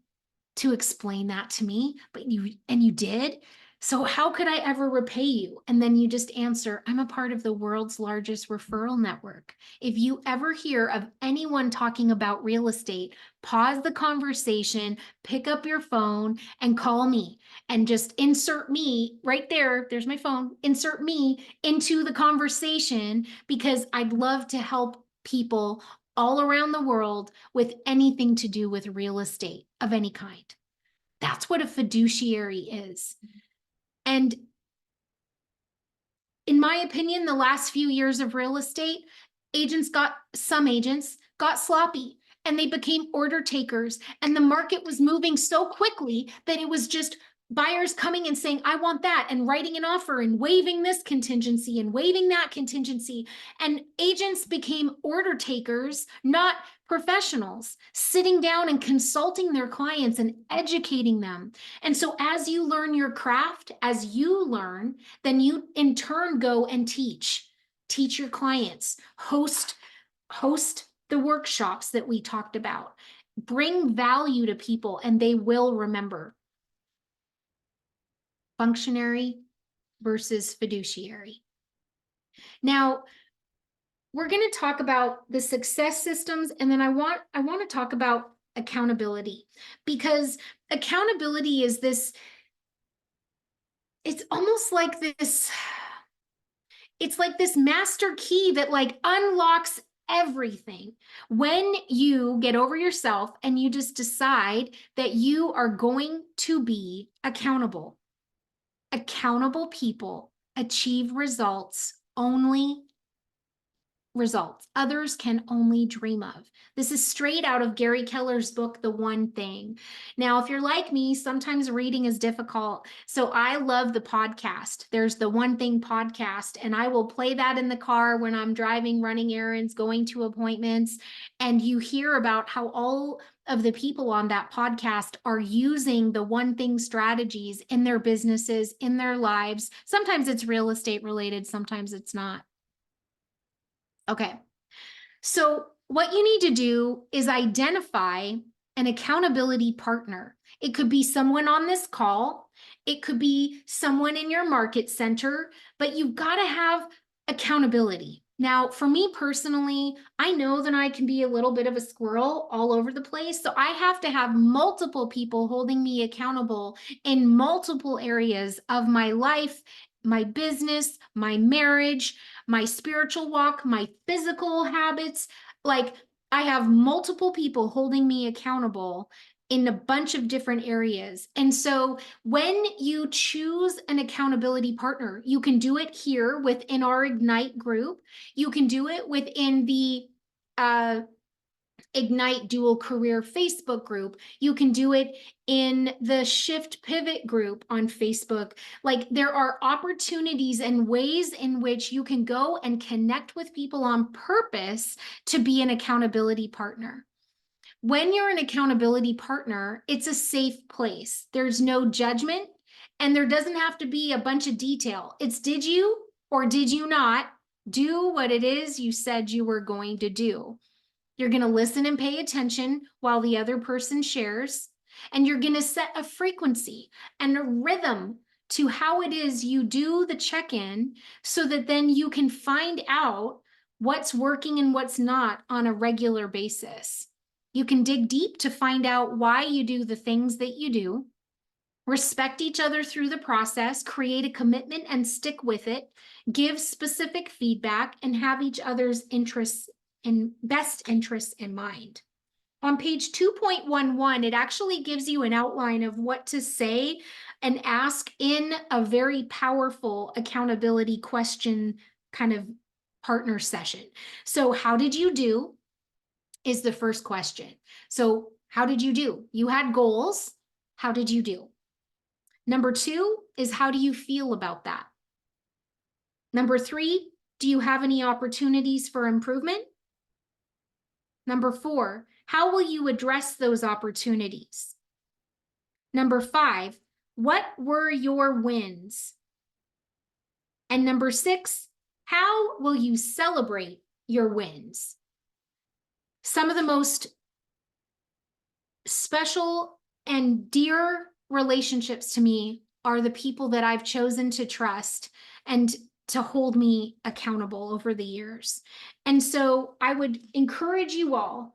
to explain that to me, but you did. So how could I ever repay you? And then you just answer, I'm a part of the world's largest referral network. If you ever hear of anyone talking about real estate, pause the conversation, pick up your phone and call me, and just insert me right there. There's my phone. Insert me into the conversation, because I'd love to help people all around the world with anything to do with real estate of any kind. That's what a fiduciary is. And in my opinion, the last few years of real estate, some agents got sloppy and they became order takers, and the market was moving so quickly that it was just buyers coming and saying, I want that, and writing an offer and waiving this contingency and waiving that contingency. And agents became order takers, not professionals, sitting down and consulting their clients and educating them. And so as you learn your craft, as you learn, then you in turn go and teach your clients, host the workshops that we talked about, bring value to people, and they will remember. Functionary versus fiduciary. Now, we're going to talk about the success systems, and then I want to talk about accountability, because accountability is this, it's almost like this, it's like this master key that like unlocks everything. When you get over yourself and you just decide that you are going to be accountable. Accountable people achieve results others can only dream of. This is straight out of Gary Keller's book, The One Thing. Now, if you're like me, sometimes reading is difficult. So I love the podcast. There's the One Thing podcast, and I will play that in the car when I'm driving, running errands, going to appointments. And you hear about how all of the people on that podcast are using the One Thing strategies in their businesses, in their lives. Sometimes it's real estate related, sometimes it's not. Okay, so what you need to do is identify an accountability partner. It could be someone on this call, it could be someone in your market center, but you've got to have accountability. Now, for me personally, I know that I can be a little bit of a squirrel all over the place, so I have to have multiple people holding me accountable in multiple areas of my life, my business, my marriage, my spiritual walk, my physical habits. Like, I have multiple people holding me accountable in a bunch of different areas. And so when you choose an accountability partner, you can do it here within our Ignite group. You can do it within the Ignite Dual Career Facebook group. You can do it in the Shift Pivot group on Facebook. Like, there are opportunities and ways in which you can go and connect with people on purpose to be an accountability partner. When you're an accountability partner, it's a safe place. There's no judgment, and there doesn't have to be a bunch of detail. It's did you or did you not do what it is you said you were going to do? You're going to listen and pay attention while the other person shares, and you're going to set a frequency and a rhythm to how it is you do the check-in, so that then you can find out what's working and what's not on a regular basis. You can dig deep to find out why you do the things that you do, respect each other through the process, create a commitment and stick with it, give specific feedback, and have each other's interests and best interests in mind. On page 2.11, it actually gives you an outline of what to say and ask in a very powerful accountability question kind of partner session. So how did you do is the first question. So how did you do? You had goals. How did you do? Number 2 is how do you feel about that? Number 3, do you have any opportunities for improvement? Number 4, how will you address those opportunities? Number 5, what were your wins? And number 6, how will you celebrate your wins? Some of the most special and dear relationships to me are the people that I've chosen to trust and to hold me accountable over the years. And so I would encourage you all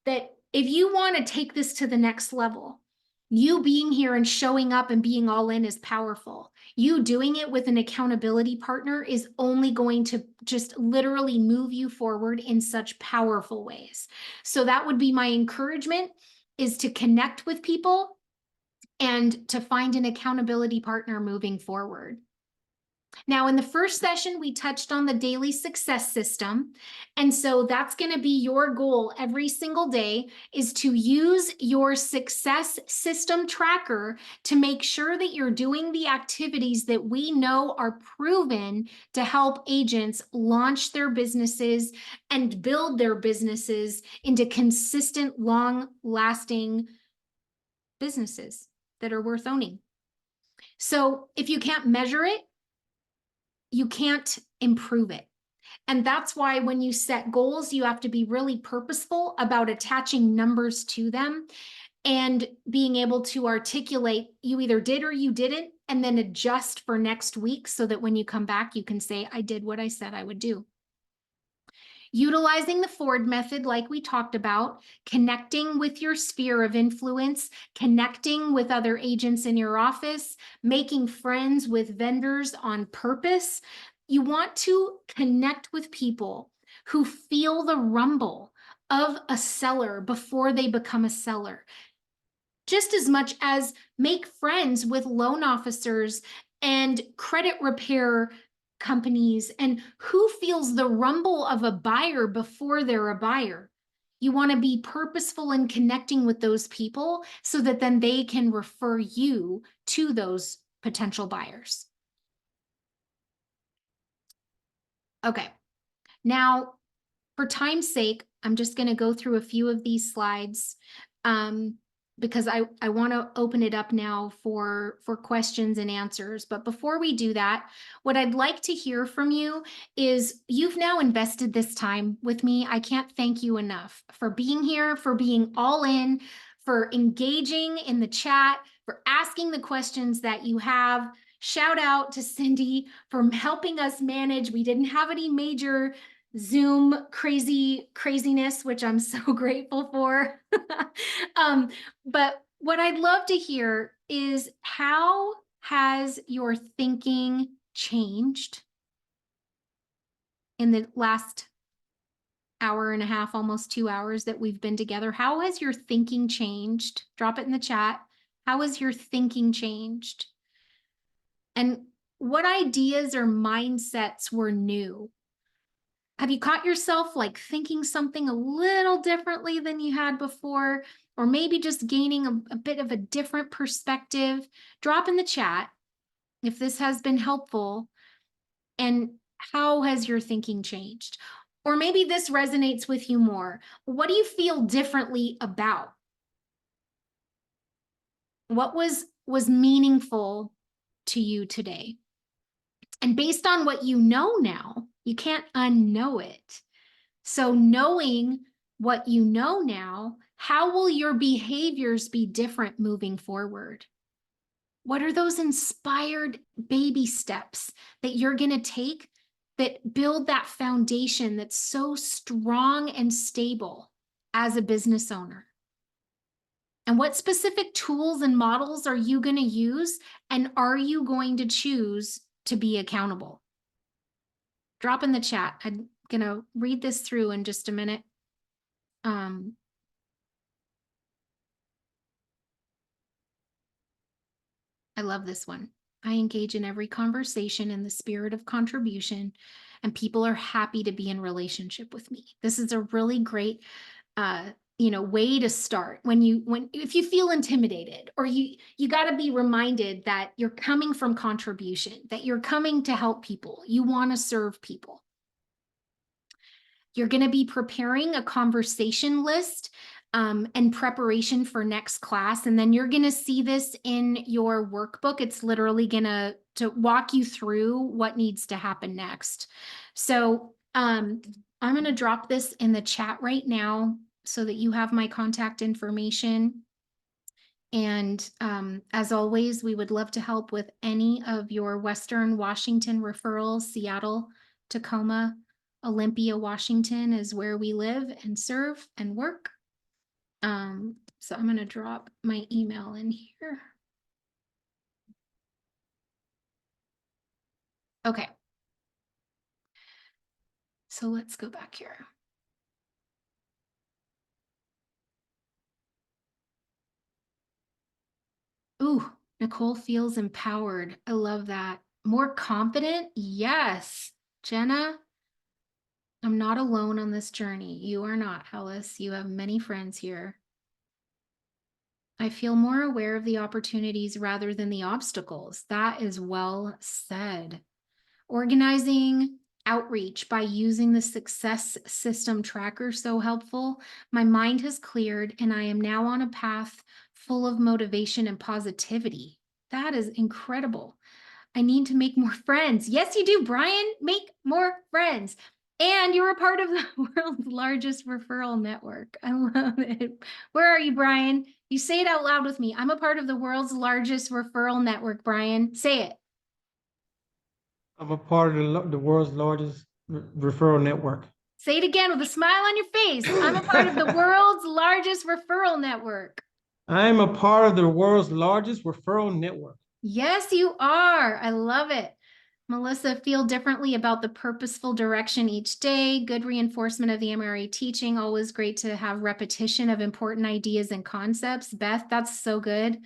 that if you want to take this to the next level, you being here and showing up and being all in is powerful. You doing it with an accountability partner is only going to just literally move you forward in such powerful ways. So that would be my encouragement, is to connect with people and to find an accountability partner moving forward. Now, in the first session, we touched on the daily success system. And so that's going to be your goal every single day, is to use your success system tracker to make sure that you're doing the activities that we know are proven to help agents launch their businesses and build their businesses into consistent, long-lasting businesses that are worth owning. So if you can't measure it, you can't improve it. And that's why when you set goals, you have to be really purposeful about attaching numbers to them and being able to articulate you either did or you didn't, and then adjust for next week so that when you come back, you can say, I did what I said I would do. Utilizing the Ford method, like we talked about, connecting with your sphere of influence, connecting with other agents in your office, making friends with vendors on purpose. You want to connect with people who feel the rumble of a seller before they become a seller. Just as much as make friends with loan officers and credit repair companies, and who feels the rumble of a buyer before they're a buyer. You want to be purposeful in connecting with those people so that then they can refer you to those potential buyers. Okay, now for time's sake, I'm just going to go through a few of these slides because I want to open it up now for questions and answers. But before we do that, what I'd like to hear from you is, you've now invested this time with me. I can't thank you enough for being here, for being all in, for engaging in the chat, for asking the questions that you have. Shout out to Cindy for helping us manage. We didn't have any major Zoom craziness, which I'm so grateful for. But what I'd love to hear is, how has your thinking changed in the last hour and a half, almost 2 hours that we've been together? How has your thinking changed? Drop it in the chat. How has your thinking changed? And what ideas or mindsets were new? Have you caught yourself like thinking something a little differently than you had before, or maybe just gaining a bit of a different perspective? Drop in the chat if this has been helpful, and how has your thinking changed? Or maybe this resonates with you more. What do you feel differently about? What was meaningful to you today? And based on what you know now, you can't unknow it. So knowing what you know now, how will your behaviors be different moving forward? What are those inspired baby steps that you're going to take that build that foundation that's so strong and stable as a business owner? And what specific tools and models are you going to use? And are you going to choose to be accountable? Drop in the chat. I'm going to read this through in just a minute. I love this one. I engage in every conversation in the spirit of contribution, and people are happy to be in relationship with me. This is a really great, way to start. If you feel intimidated, or you got to be reminded that you're coming from contribution, that you're coming to help people, you want to serve people. You're going to be preparing a conversation list and preparation for next class. And then you're going to see this in your workbook. It's literally going to walk you through what needs to happen next. So I'm going to drop this in the chat right now so that you have my contact information. And as always, we would love to help with any of your Western Washington referrals. Seattle, Tacoma, Olympia, Washington is where we live and serve and work. So I'm going to drop my email in here. Okay. So let's go back here. Ooh, Nicole feels empowered. I love that. More confident? Yes. Jenna, I'm not alone on this journey. You are not, Alice. You have many friends here. I feel more aware of the opportunities rather than the obstacles. That is well said. Organizing outreach by using the success system tracker, so helpful. My mind has cleared and I am now on a path full of motivation and positivity. That is incredible. I need to make more friends. Yes, you do, Brian. Make more friends. And you're a part of the world's largest referral network. I love it. Where are you, Brian? You say it out loud with me. I'm a part of the world's largest referral network, Brian. Say it. I'm a part of the world's largest referral network. Say it again with a smile on your face. I'm a part of the world's largest referral network. I'm a part of the world's largest referral network. Yes, you are. I love it. Melissa, feel differently about the purposeful direction each day. Good reinforcement of the MRA teaching. Always great to have repetition of important ideas and concepts. Beth, that's so good.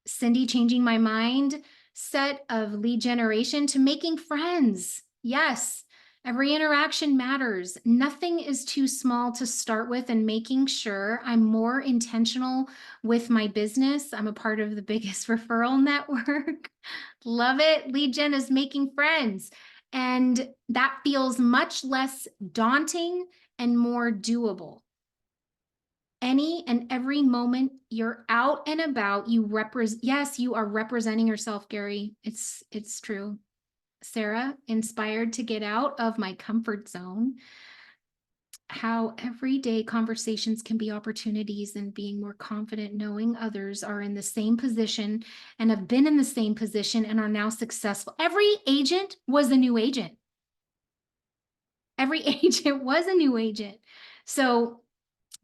Cindy, changing my mind set of lead generation to making friends. Yes, every interaction matters. Nothing is too small to start with, and making sure I'm more intentional with my business. I'm a part of the biggest referral network. Love it. Lead gen is making friends. And that feels much less daunting and more doable. Any and every moment you're out and about, yes, you are representing yourself, Gary. It's true. Sarah, inspired to get out of my comfort zone. How everyday conversations can be opportunities, and being more confident knowing others are in the same position and have been in the same position and are now successful. Every agent was a new agent. Every agent was a new agent. So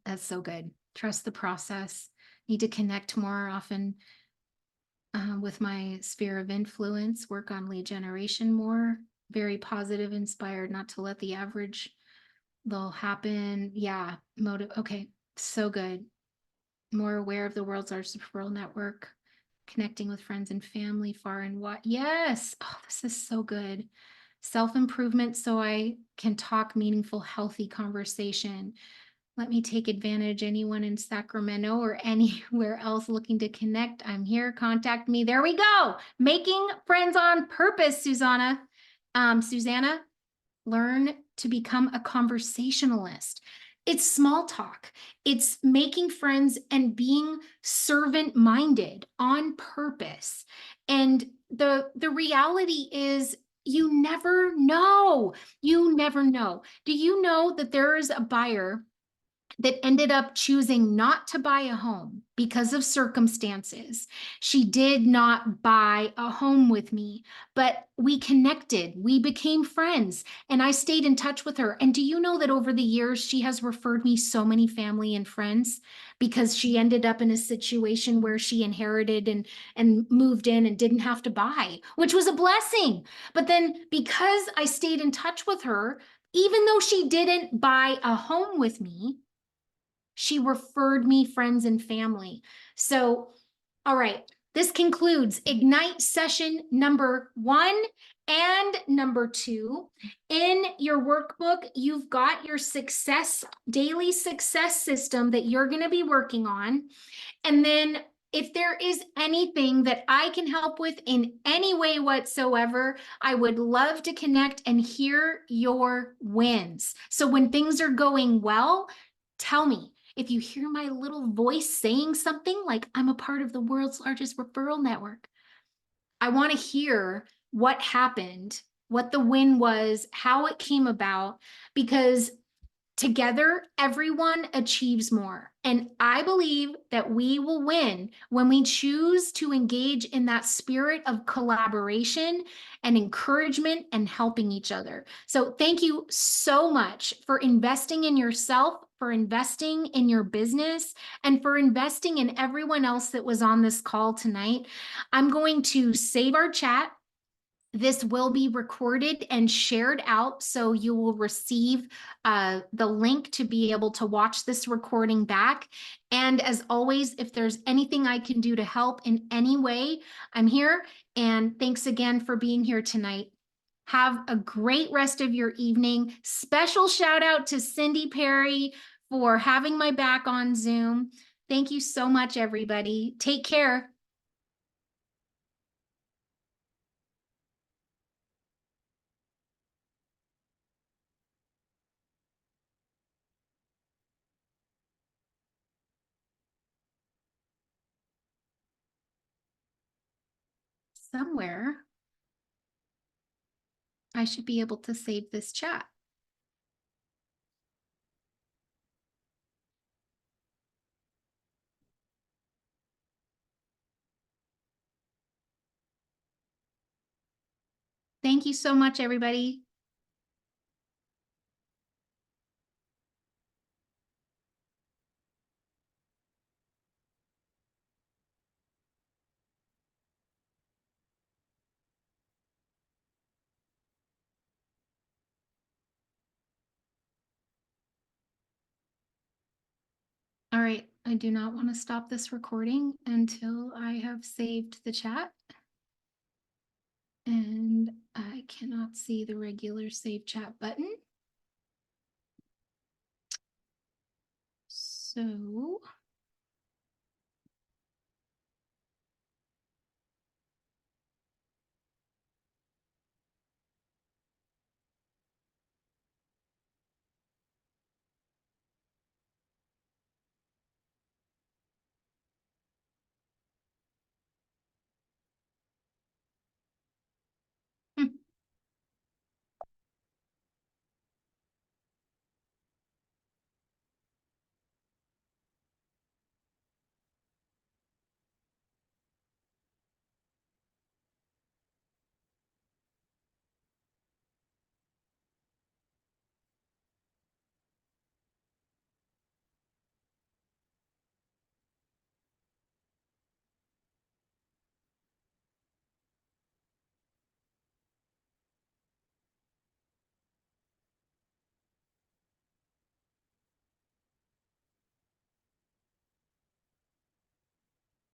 that's so good. Trust the process. Need to connect more often with my sphere of influence, work on lead generation more. Very positive, inspired not to let the average, they'll happen. Yeah, okay, so good. More aware of the world's largest referral network, connecting with friends and family far and wide. Yes, oh, this is so good. Self-improvement so I can talk meaningful, healthy conversation. Let me take advantage. Anyone in Sacramento or anywhere else looking to connect, I'm here. Contact me. There we go. Making friends on purpose, Susanna. Susanna, learn to become a conversationalist. It's small talk. It's making friends and being servant-minded on purpose. And the reality is, you never know. You never know. Do you know that there is a buyer that ended up choosing not to buy a home because of circumstances. She did not buy a home with me, but we connected, we became friends, and I stayed in touch with her. And do you know that over the years, she has referred me so many family and friends because she ended up in a situation where she inherited and moved in and didn't have to buy, which was a blessing. But then because I stayed in touch with her, even though she didn't buy a home with me, she referred me friends and family. So, all right, this concludes Ignite session number 1 and number 2. In your workbook, you've got your daily success system that you're going to be working on. And then if there is anything that I can help with in any way whatsoever, I would love to connect and hear your wins. So when things are going well, tell me. If you hear my little voice saying something like I'm a part of the world's largest referral network, I want to hear what happened, what the win was, how it came about, because together, everyone achieves more. And I believe that we will win when we choose to engage in that spirit of collaboration and encouragement and helping each other. So thank you so much for investing in yourself, for investing in your business, and for investing in everyone else that was on this call tonight. I'm going to save our chat. This will be recorded and shared out, so you will receive the link to be able to watch this recording back. And as always, if there's anything I can do to help in any way, I'm here. And thanks again for being here tonight. Have a great rest of your evening. Special shout out to Cindy Perry for having my back on Zoom. Thank you so much, everybody. Take care. Somewhere I should be able to save this chat. Thank you so much, everybody. All right, I do not want to stop this recording until I have saved the chat. And I cannot see the regular save chat button. So